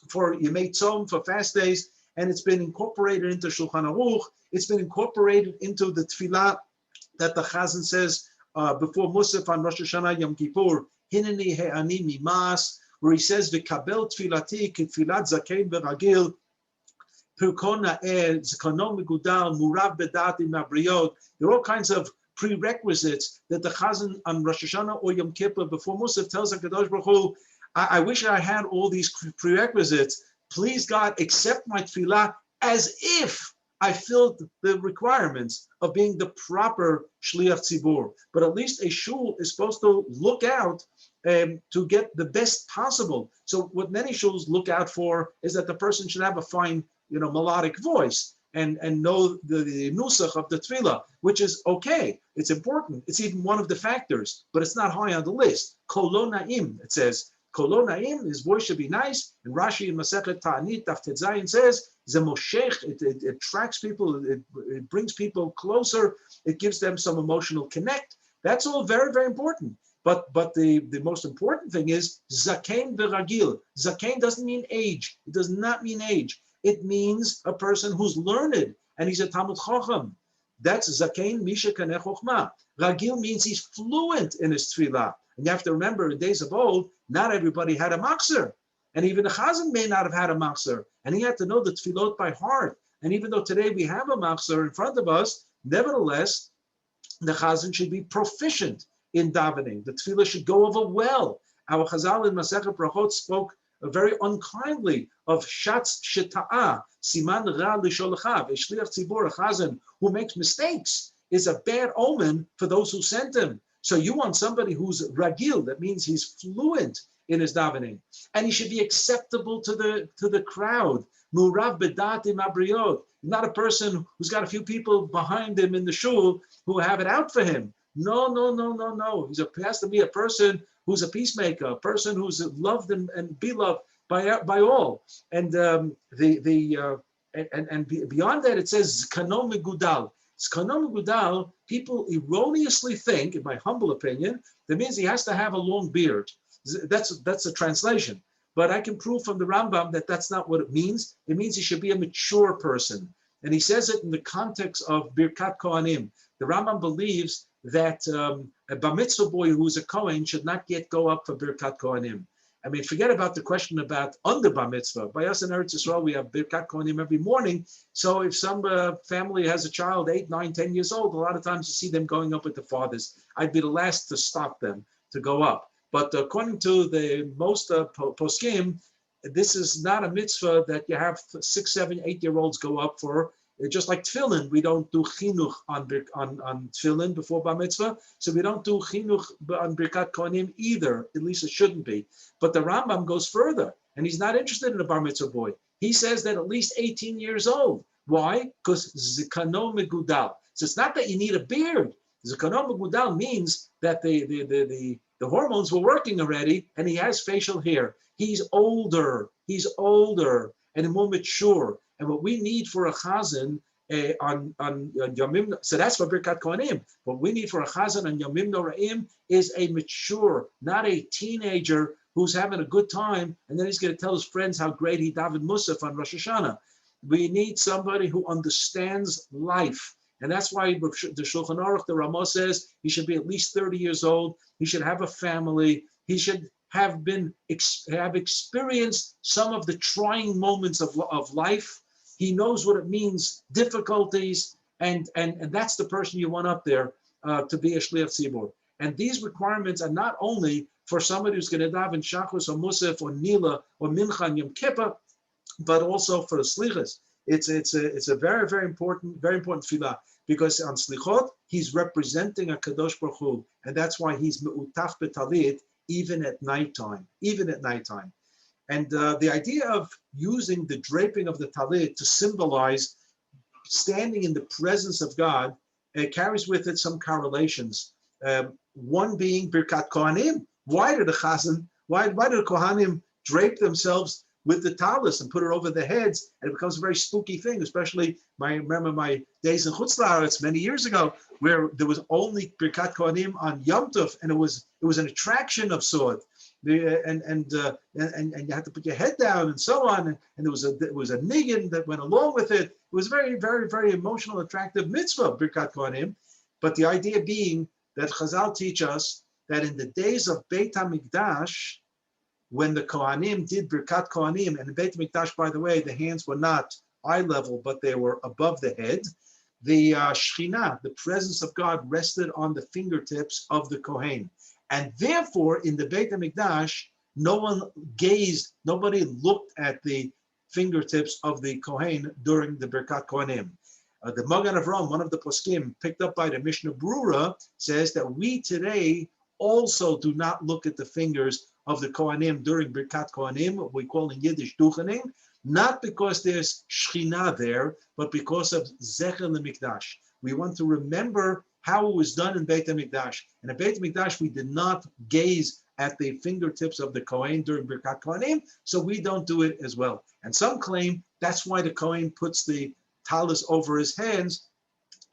for Yemei Tzom, for fast days, and it's been incorporated into Shulchan Aruch. It's been incorporated into the tefillah that the Chazan says before Musaf on Rosh Hashanah Yom Kippur, Hineni he'ani mimas, where he says, V'kabel tfilati k'tfilat zakein v'ragil, Pirkona er, zkanom megudal, murav bedat im abriot. There are all kinds of prerequisites that the Chazan on Rosh Hashanah or Yom Kippur before Musaf tells HaKadosh Baruch Hu, I wish I had all these prerequisites. Please God, accept my tefillah as if I filled the requirements of being the proper shliach tzibur. But at least a shul is supposed to look out to get the best possible. So what many shuls look out for is that the person should have a fine, melodic voice and know the nusach of the tefillah, which is okay. It's important. It's even one of the factors, but it's not high on the list. Kolo na'im, it says. Kolo na'im, his voice should be nice. And Rashi in Masechet Ta'anit Daf Tet Zayin says, Zemoshech, it attracts people, it brings people closer, it gives them some emotional connect. That's all very, very important. But the most important thing is Zakein v'ragil. Zakein doesn't mean age. It does not mean age. It means a person who's learned and he's a Talmud Chacham. That's Zakein Misha Kaneh Chochma. Ragil means he's fluent in his tefillah. And you have to remember, in days of old, not everybody had a machzor. And even the chazan may not have had a machzor. And he had to know the tefillot by heart. And even though today we have a machzor in front of us, nevertheless, the chazan should be proficient in davening. The tefillah should go over well. Our chazal in Masechet Brachot spoke very unkindly of shatz sheta'ah, siman ra l'sholchav, a shliach tzibur, a chazan who makes mistakes is a bad omen for those who sent him. So you want somebody who's ragil, that means he's fluent in his davening, and he should be acceptable to the crowd. Murav bedatim abriot, not a person who's got a few people behind him in the shul who have it out for him. No. He has to be a person who's a peacemaker, a person who's loved and beloved by all. And beyond that, it says kanom megudal. Kanom megudal, people erroneously think, in my humble opinion, that means he has to have a long beard. That's a translation. But I can prove from the Rambam that that's not what it means. It means he should be a mature person. And he says it in the context of Birkat Kohanim. The Rambam believes that a bar mitzvah boy who's a Kohen should not yet go up for Birkat Kohanim. I mean, forget about the question about under bar mitzvah. By us in Eretz Yisrael, we have Birkat Kohanim every morning. So if some family has a child 8, 9, 10 years old, a lot of times you see them going up with the fathers. I'd be the last to stop them to go up. But according to the most poskim, this is not a mitzvah that you have 6, 7, 8-year-olds go up for. Just like tefillin, we don't do chinuch on tefillin before bar mitzvah, so we don't do chinuch on birkat kohanim either. At least it shouldn't be. But the Rambam goes further, and he's not interested in a bar mitzvah boy. He says that at least 18 years old. Why? Because zikano megudal. So it's not that you need a beard. Zikano megudal means that the hormones were working already, and he has facial hair. He's older, and more mature. And what we need for a chazan on Yomim, so that's for Birkat Kohanim. What we need for a chazan on Yomim Noraim is a mature, not a teenager who's having a good time, and then he's going to tell his friends how great he davened Musaf on Rosh Hashanah. We need somebody who understands life. And that's why the Shulchan Aruch, the Ramah says, he should be at least 30 years old. He should have a family. He should have experienced some of the trying moments of life. He knows what it means, difficulties, and that's the person you want up there to be a Shliach Tzibur. And these requirements are not only for somebody who's going to daven Shachos or Musaf or Nila or Mincha and Yom Kippur, but also for the Slichas. It's a very, very important tefillah, because on Slichot, he's representing a Kadosh Baruch Hu, and that's why he's me'utaf b'talit even at nighttime. And the idea of using the draping of the talit to symbolize standing in the presence of God carries with it some correlations. One being Birkat Kohanim. Why did the Kohanim drape themselves with the talis and put it over their heads? And it becomes a very spooky thing, especially I remember my days in Chutz La'aretz many years ago, where there was only Birkat Kohanim on Yom Tov, and it was an attraction of sort. And you had to put your head down and so on, and there was a niggin that went along with it. It was very, very, very emotional, attractive mitzvah, Birkat Kohanim. But the idea being that Chazal teach us that in the days of Beit HaMikdash, when the Kohanim did Birkat Kohanim, and in Beit HaMikdash, by the way, the hands were not eye level, but they were above the head, the Shekhinah, the presence of God, rested on the fingertips of the Kohen. And therefore, in the Beit HaMikdash, nobody looked at the fingertips of the Kohen during the Birkat Kohanim. The Magen Avraham, one of the poskim picked up by the Mishnah Brura, says that we today also do not look at the fingers of the Kohanim during Birkat Kohanim, what we call in Yiddish Duchening, not because there's Shekhinah there, but because of Zecher LeMikdash. We want to remember how it was done in Beit HaMikdash. And in Beit HaMikdash, we did not gaze at the fingertips of the Kohen during Birkat Kohanim, so we don't do it as well. And some claim that's why the Kohen puts the talis over his hands,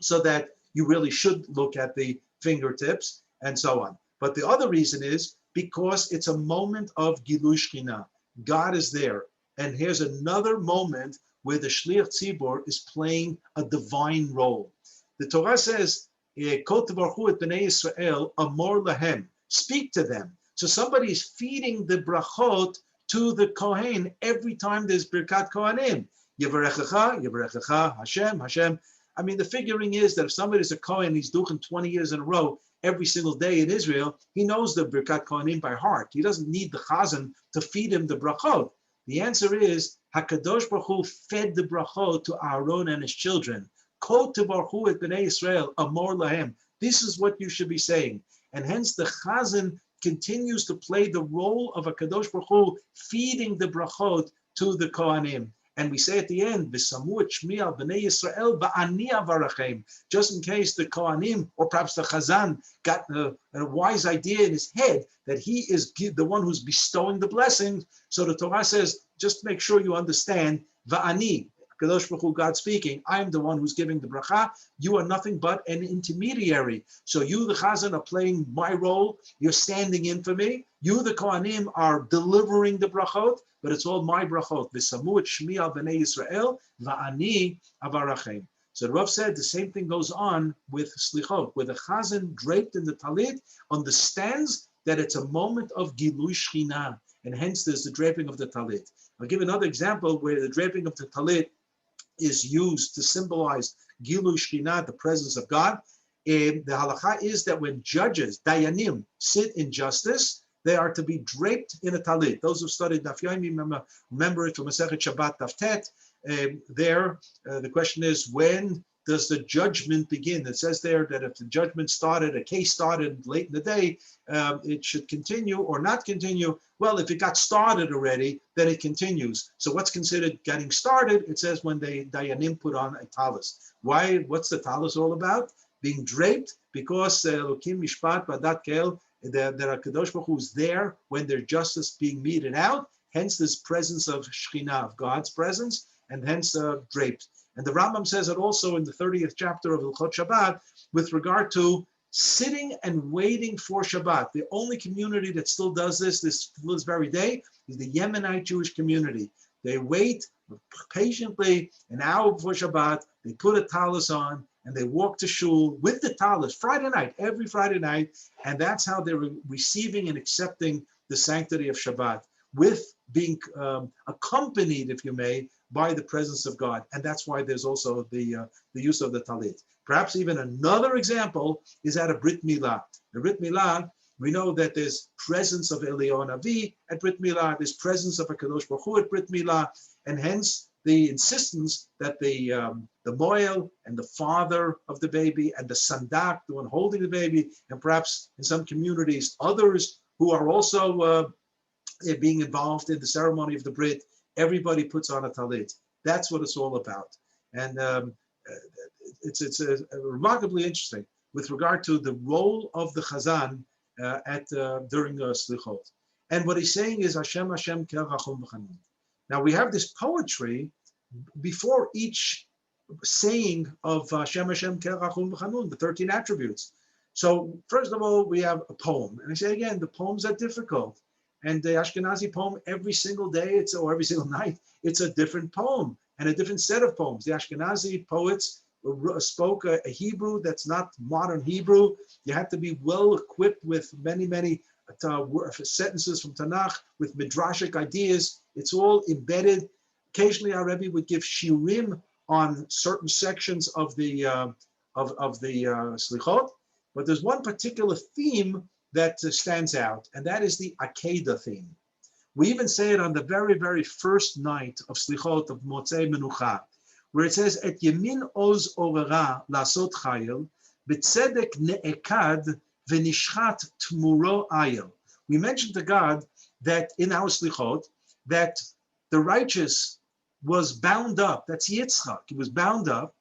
so that you really should look at the fingertips and so on. But the other reason is because it's a moment of Gilui Shekhinah. God is there. And here's another moment where the Shliach Tzibur is playing a divine role. The Torah says, Kol tevarchu et bnei Yisrael amor lahem, speak to them. So somebody is feeding the brachot to the Kohen every time there's Birkat Kohanim. Yevarechecha, Yevarechecha, Hashem, Hashem. I mean, the figuring is that if somebody's a Kohen, he's duchen 20 years in a row, every single day in Israel, he knows the Birkat Kohanim by heart. He doesn't need the Chazan to feed him the brachot. The answer is, HaKadosh Baruch Hu fed the brachot to Aaron and his children. Kol tevarchu et bnei Yisrael amor lahem. This is what you should be saying. And hence the Chazan continues to play the role of HaKadosh Baruch Hu feeding the brachot to the Kohanim. And we say at the end, V'samu et shmi al bnei Yisrael ba'ani avarachem, just in case the Kohanim or perhaps the Chazan got a wise idea in his head that he is the one who's bestowing the blessings. So the Torah says, just make sure you understand, Va'ani, Kadosh Baruch Hu, God speaking, I am the one who's giving the bracha. You are nothing but an intermediary. So you, the Chazan, are playing my role. You're standing in for me. You, the Kohanim, are delivering the brachot, but it's all my brachot. V'samu et shmi al bnei Yisrael, va'ani avarachem. So the Rav said the same thing goes on with Slichot, where the Chazan draped in the talit understands that it's a moment of Gilui Shekhinah, and hence there's the draping of the talit. I'll give another example where the draping of the talit is used to symbolize Gilui Shekhinah, the presence of God. The halacha is that when judges, dayanim, sit in justice, they are to be draped in a talit. Those who studied Daf Yomi remember it from Masechet Shabbat Daf Tet. The question is, when does the judgment begin? It says there that if the judgment started, a case started late in the day, it should continue or not continue. Well, if it got started already, then it continues. So what's considered getting started? It says when the dayanim put on a talis. Why? What's the talis all about? Being draped, because Elokim Mishpat Vadat Kel, that HaKadosh Baruch Hu is there when their justice being meted out. Hence this presence of Shekhinah, of God's presence, and hence draped. And the Rambam says it also in the 30th chapter of Hilchot Shabbat with regard to sitting and waiting for Shabbat. The only community that still does this very day is the Yemenite Jewish community. They wait patiently an hour before Shabbat, they put a talis on, and they walk to shul with the talis Friday night, every Friday night, and that's how they're receiving and accepting the sanctity of Shabbat, with being accompanied, if you may, by the presence of God. And that's why there's also the use of the talit. Perhaps even another example is at a Brit Milah. The Brit Milah, we know that there's presence of Eliyahu Navi at Brit Milah, there's presence of HaKadosh Baruch Hu at Brit Milah, and hence the insistence that the moel and the father of the baby and the sandak, the one holding the baby, and perhaps in some communities, others who are also being involved in the ceremony of the Brit, everybody puts on a talit. That's what it's all about. And it's remarkably interesting with regard to the role of the Chazan during Slichot. And what he's saying is Hashem, Hashem, kel rachum v'chanun. Now we have this poetry before each saying of Hashem, Hashem, kel rachum v'chanun, the 13 attributes. So first of all, we have a poem. And I say again, the poems are difficult. And the Ashkenazi poem, every single day, or every single night, it's a different poem and a different set of poems. The Ashkenazi poets spoke a Hebrew that's not modern Hebrew. You have to be well equipped with many sentences from Tanakh, with midrashic ideas. It's all embedded. Occasionally, our Rebbe would give shiurim on certain sections of the Slichot, but there's one particular theme that stands out, and that is the Akedah theme. We even say it on the very, very first night of Slichot of Motzei Menucha, where it says, Et Yemin Oz Orera Lasot Chayil, B'tzedek Ne'ekad V'nishchat Tmuro Ayil. We mentioned to God that in our Slichot, that the righteous was bound up. That's Yitzchak. He was bound up.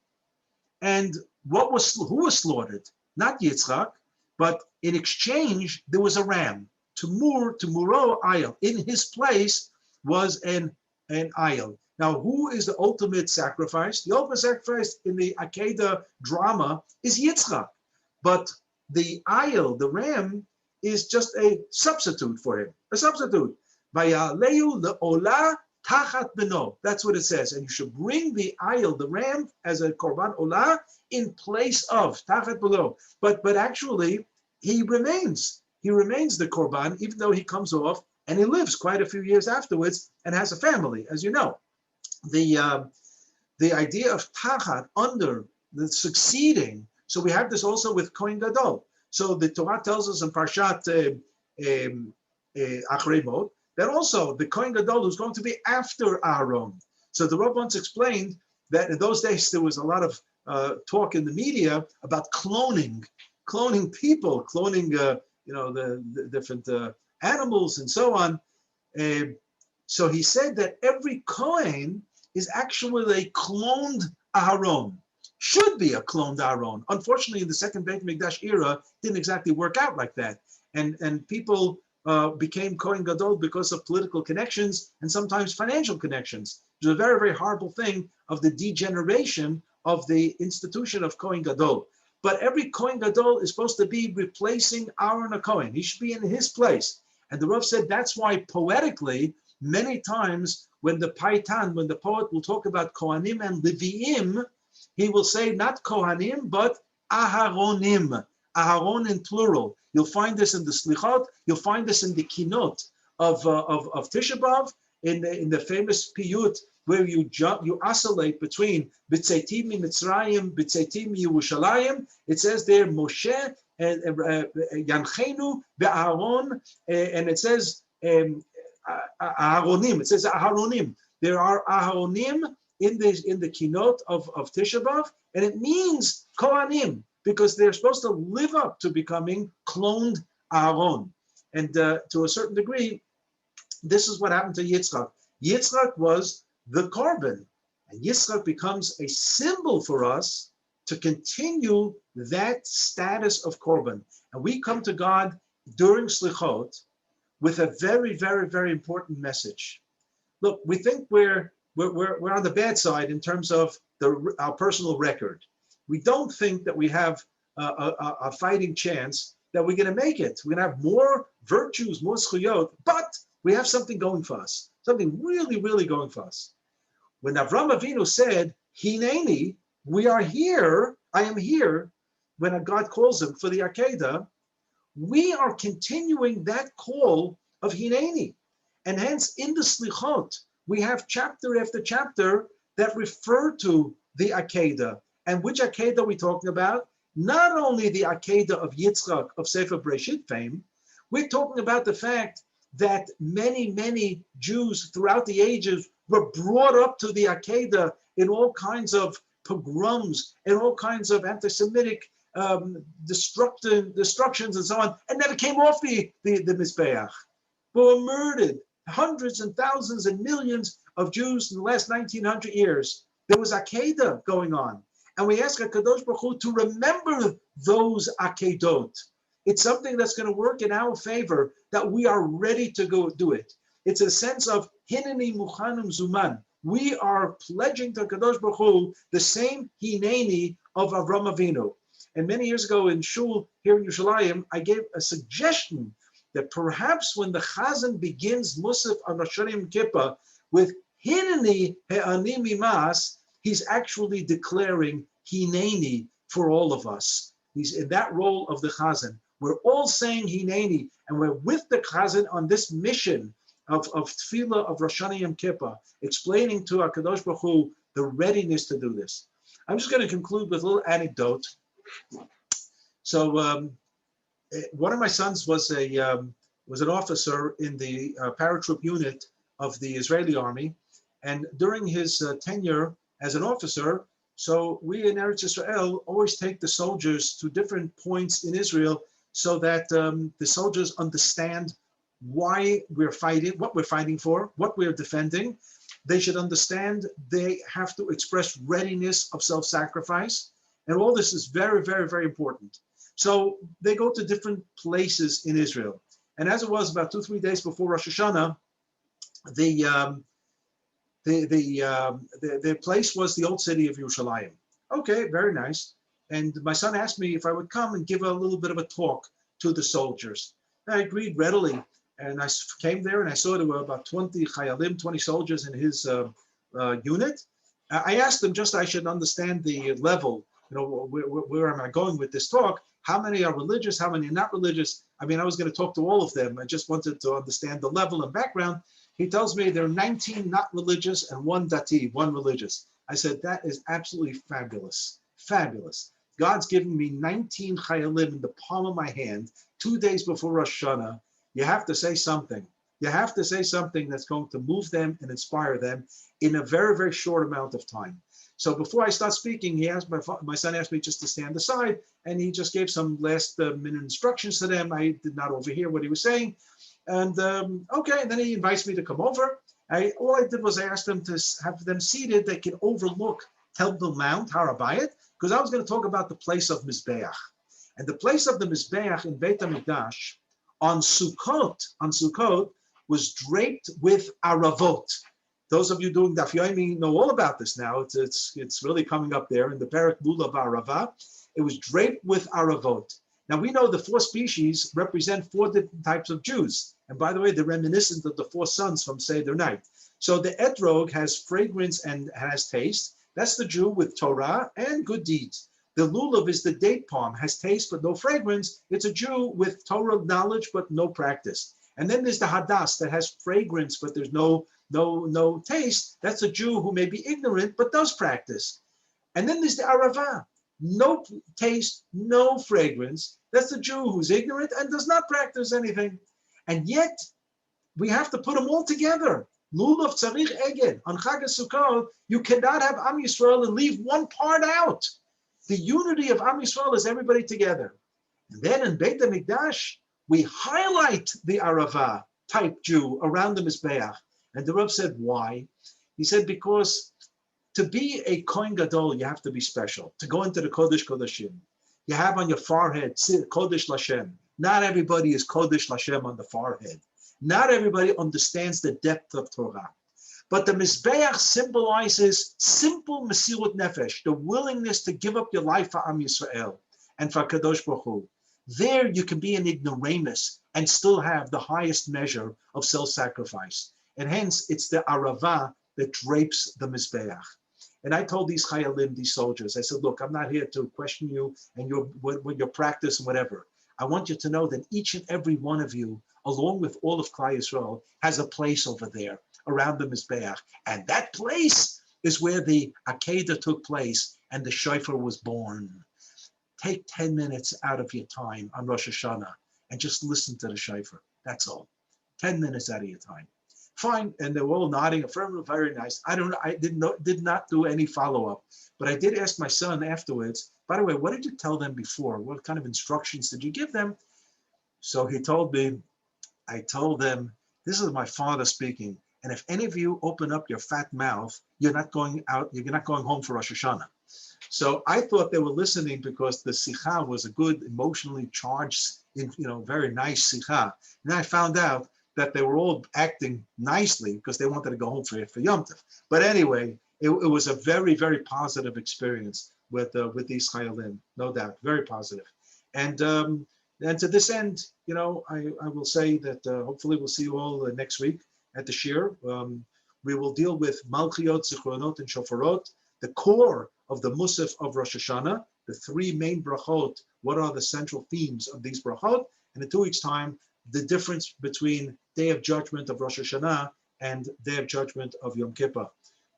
And who was slaughtered? Not Yitzchak, but in exchange, there was a ram. Tumuro Ayil. In his place was an Ayil. Now, who is the ultimate sacrifice? The ultimate sacrifice in the Akedah drama is Yitzchak. But the Ayil, the ram, is just a substitute for him. A substitute. Vayalehu le'olah tachat beno. That's what it says. And you should bring the Ayil, the ram, as a korban olah in place of tachat beno. But actually, he remains the korban, even though he comes off and he lives quite a few years afterwards and has a family, as you know. The idea of tachat, under, the succeeding. So we have this also with Kohen Gadol. So the Torah tells us in Parshat Achrei Mot that also the Kohen Gadol is going to be after Aaron. So the Rav once explained that in those days there was a lot of talk in the media about cloning people, cloning the different animals and so on. So he said that every Kohen is actually a cloned Aaron. Should be a cloned Aaron. Unfortunately, in the second Beit Mikdash era, didn't exactly work out like that. And people became Kohen Gadol because of political connections and sometimes financial connections. It was a very, very horrible thing of the degeneration of the institution of Kohen Gadol. But every Kohen Gadol is supposed to be replacing Aaron a Kohen. He should be in his place. And the Rav said that's why poetically, many times when the poet will talk about Kohanim and Leviim, he will say not Kohanim, but Aharonim, Aharon in plural. You'll find this in the Slichot, you'll find this in the Kinot of Tisha B'Av, in the famous Piyut, where you oscillate between B'tzeitim Mitzrayim, B'tzeitim Yerushalayim. It says there Moshe and Yanchenu Be'Aaron, and it says Aharonim. It says Aharonim. There are Aharonim in the Kinot of Tisha B'Av, and it means Kohanim, because they're supposed to live up to becoming cloned Aaron. And to a certain degree, this is what happened to Yitzchak. Yitzchak was the korban, and Yitzchak becomes a symbol for us to continue that status of korban. And we come to God during Slichot with a very, very, very important message. Look, we think we're on the bad side in terms of our personal record. We don't think that we have a fighting chance that we're going to make it. We're going to have more virtues, more zchuyot, but we have something going for us, something really, really going for us. When Avram Avinu said, Hineni, we are here, I am here when God calls him for the Akedah. We are continuing that call of Hineni. And hence in the Slichot, we have chapter after chapter that refer to the Akedah. And which Akedah are we talking about? Not only the Akedah of Yitzchak of Sefer Breshit fame, we're talking about the fact that many, many Jews throughout the ages were brought up to the Akedah in all kinds of pogroms and all kinds of anti-Semitic destructions and so on, and never came off the Mizbeach, but were murdered. Hundreds and thousands and millions of Jews in the last 1900 years. There was Akedah going on. And we ask HaKadosh Baruch Hu to remember those Akedot. It's something that's going to work in our favor, that we are ready to go do it. It's a sense of Hineni Muchanim Zuman. We are pledging to HaKadosh Baruch Hu the same Hineni of Avram Avinu. And many years ago in Shul here in Yerushalayim, I gave a suggestion that perhaps when the Chazan begins Musaf on Rosh Hashanah Yom Kippur with Hineni He'ani Mimas, he's actually declaring Hineni for all of us. He's in that role of the Chazan. We're all saying Hineni, and we're with the Chazan on this mission of Tefillah of Rosh Hashanah Yom Kippur, explaining to HaKadosh Baruch Hu the readiness to do this. I'm just going to conclude with a little anecdote. So one of my sons was an officer in the paratroop unit of the Israeli army, and during his tenure as an officer, so we in Eretz Israel always take the soldiers to different points in Israel so that the soldiers understand why we're fighting, what we're fighting for, what we're defending. They should understand they have to express readiness of self-sacrifice. And all this is very, very, very important. So they go to different places in Israel. And as it was about 2-3 days before Rosh Hashanah, the place was the old city of Yerushalayim. Okay, very nice. And my son asked me if I would come and give a little bit of a talk to the soldiers. I agreed readily. And I came there and I saw there were about 20 chayalim, 20 soldiers in his unit. I asked them, just I should understand the level, where am I going with this talk? How many are religious? How many are not religious? I mean, I was going to talk to all of them. I just wanted to understand the level and background. He tells me there are 19 not religious and 1 dati, 1 religious. I said, that is absolutely fabulous. Fabulous. God's given me 19 chayalim in the palm of my hand 2 days before Rosh Hashanah. You have to say something. You have to say something that's going to move them and inspire them in a very, very short amount of time. So before I start speaking, he asked my son asked me just to stand aside, and he just gave some last minute instructions to them. I did not overhear what he was saying. And okay, and then he invites me to come over. All I did was I asked them to have them seated. They could overlook Temple Mount, Harabayit, because I was going to talk about the place of Mizbeach. And the place of the Mizbeach in Beit HaMikdash on Sukkot was draped with aravot. Those of you doing Daf Yomi know all about this now. It's really coming up there in the Perek Lulav Arava. It was draped with aravot. Now we know the 4 species represent 4 different types of Jews. And by the way, they're reminiscent of the 4 sons from Seder night. So the etrog has fragrance and has taste. That's the Jew with Torah and good deeds. The lulav is the date palm, has taste but no fragrance. It's a Jew with Torah knowledge but no practice. And then there's the hadas that has fragrance but there's no taste. That's a Jew who may be ignorant but does practice. And then there's the arava, no taste, no fragrance. That's the Jew who's ignorant and does not practice anything. And yet we have to put them all together. Lulav tzarich eged. On Chag HaSukkot, you cannot have Am Yisrael and leave one part out. The unity of Am Yisrael is everybody together. And then in Beit HaMikdash, we highlight the Arava type Jew around the Mizbeach. And the Rav said, why? He said, because to be a Kohen Gadol, you have to be special. To go into the Kodesh Kodeshim, you have on your forehead, Kodesh Lashem. Not everybody is Kodesh Lashem on the forehead. Not everybody understands the depth of Torah. But the Mizbeach symbolizes simple Mesirut Nefesh, the willingness to give up your life for Am Yisrael and for Kadosh Baruch Hu. There you can be an ignoramus and still have the highest measure of self-sacrifice. And hence it's the Arava that drapes the Mizbeach. And I told these chayalim, these soldiers, I said, look, I'm not here to question you and your practice and whatever. I want you to know that each and every one of you, along with all of Klal Yisrael, has a place over there around the Mizbeach. And that place is where the Akedah took place and the shofar was born. Take 10 minutes out of your time on Rosh Hashanah and just listen to the shofar. That's all. 10 minutes out of your time. Fine. And they were all nodding, affirmative, very nice. I did not do any follow-up, but I did ask my son afterwards, by the way, what did you tell them before? What kind of instructions did you give them? So he told me, I told them, this is my father speaking. And if any of you open up your fat mouth, you're not going home for Rosh Hashanah. So I thought they were listening because the sikha was a good, emotionally charged, very nice sikha. And I found out that they were all acting nicely because they wanted to go home for Yom Tov. But anyway, it was a very, very positive experience with these chayalim, no doubt, very positive. And to this end, I will say that hopefully we'll see you all next week at the Shir. We will deal with Malchiot, Zichronot, and Shofarot, the core of the Musaf of Rosh Hashanah, the three main brachot. What are the central themes of these brachot? And in 2 weeks' time, the difference between Day of Judgment of Rosh Hashanah and Day of Judgment of Yom Kippur.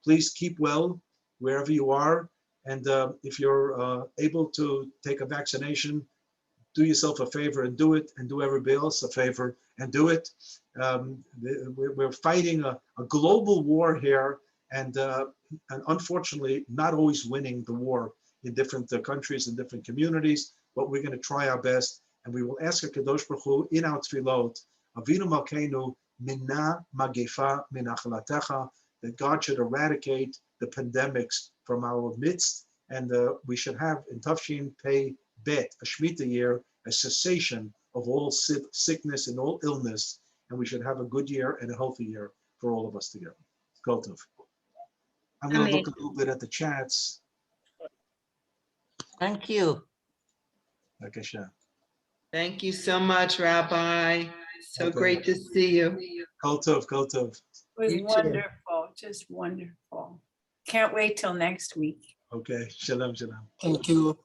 Please keep well wherever you are. And if you're able to take a vaccination, do yourself a favor and do it, and do everybody else a favor and do it. We're fighting a global war here, and unfortunately not always winning the war in different countries and different communities, but we're going to try our best. And we will ask HaKadosh Baruch Hu in our tefillot, Avinu Malkeinu, Minna Magefa Min Achalatecha, that God should eradicate the pandemics from our midst, and we should have in Tafshin Pei Bet, a Shemitah year, a cessation of all sickness and all illness, and we should have a good year and a healthy year for all of us together. Kol Tov. I'm going to look a little bit at the chats. Thank you. Bakasha. Thank you so much, Rabbi. So Okay. great to see you. Kol Tov, Kol Tov. It was You too. wonderful, just wonderful. Can't wait till next week. Okay, Shalom, Shalom. Thank you.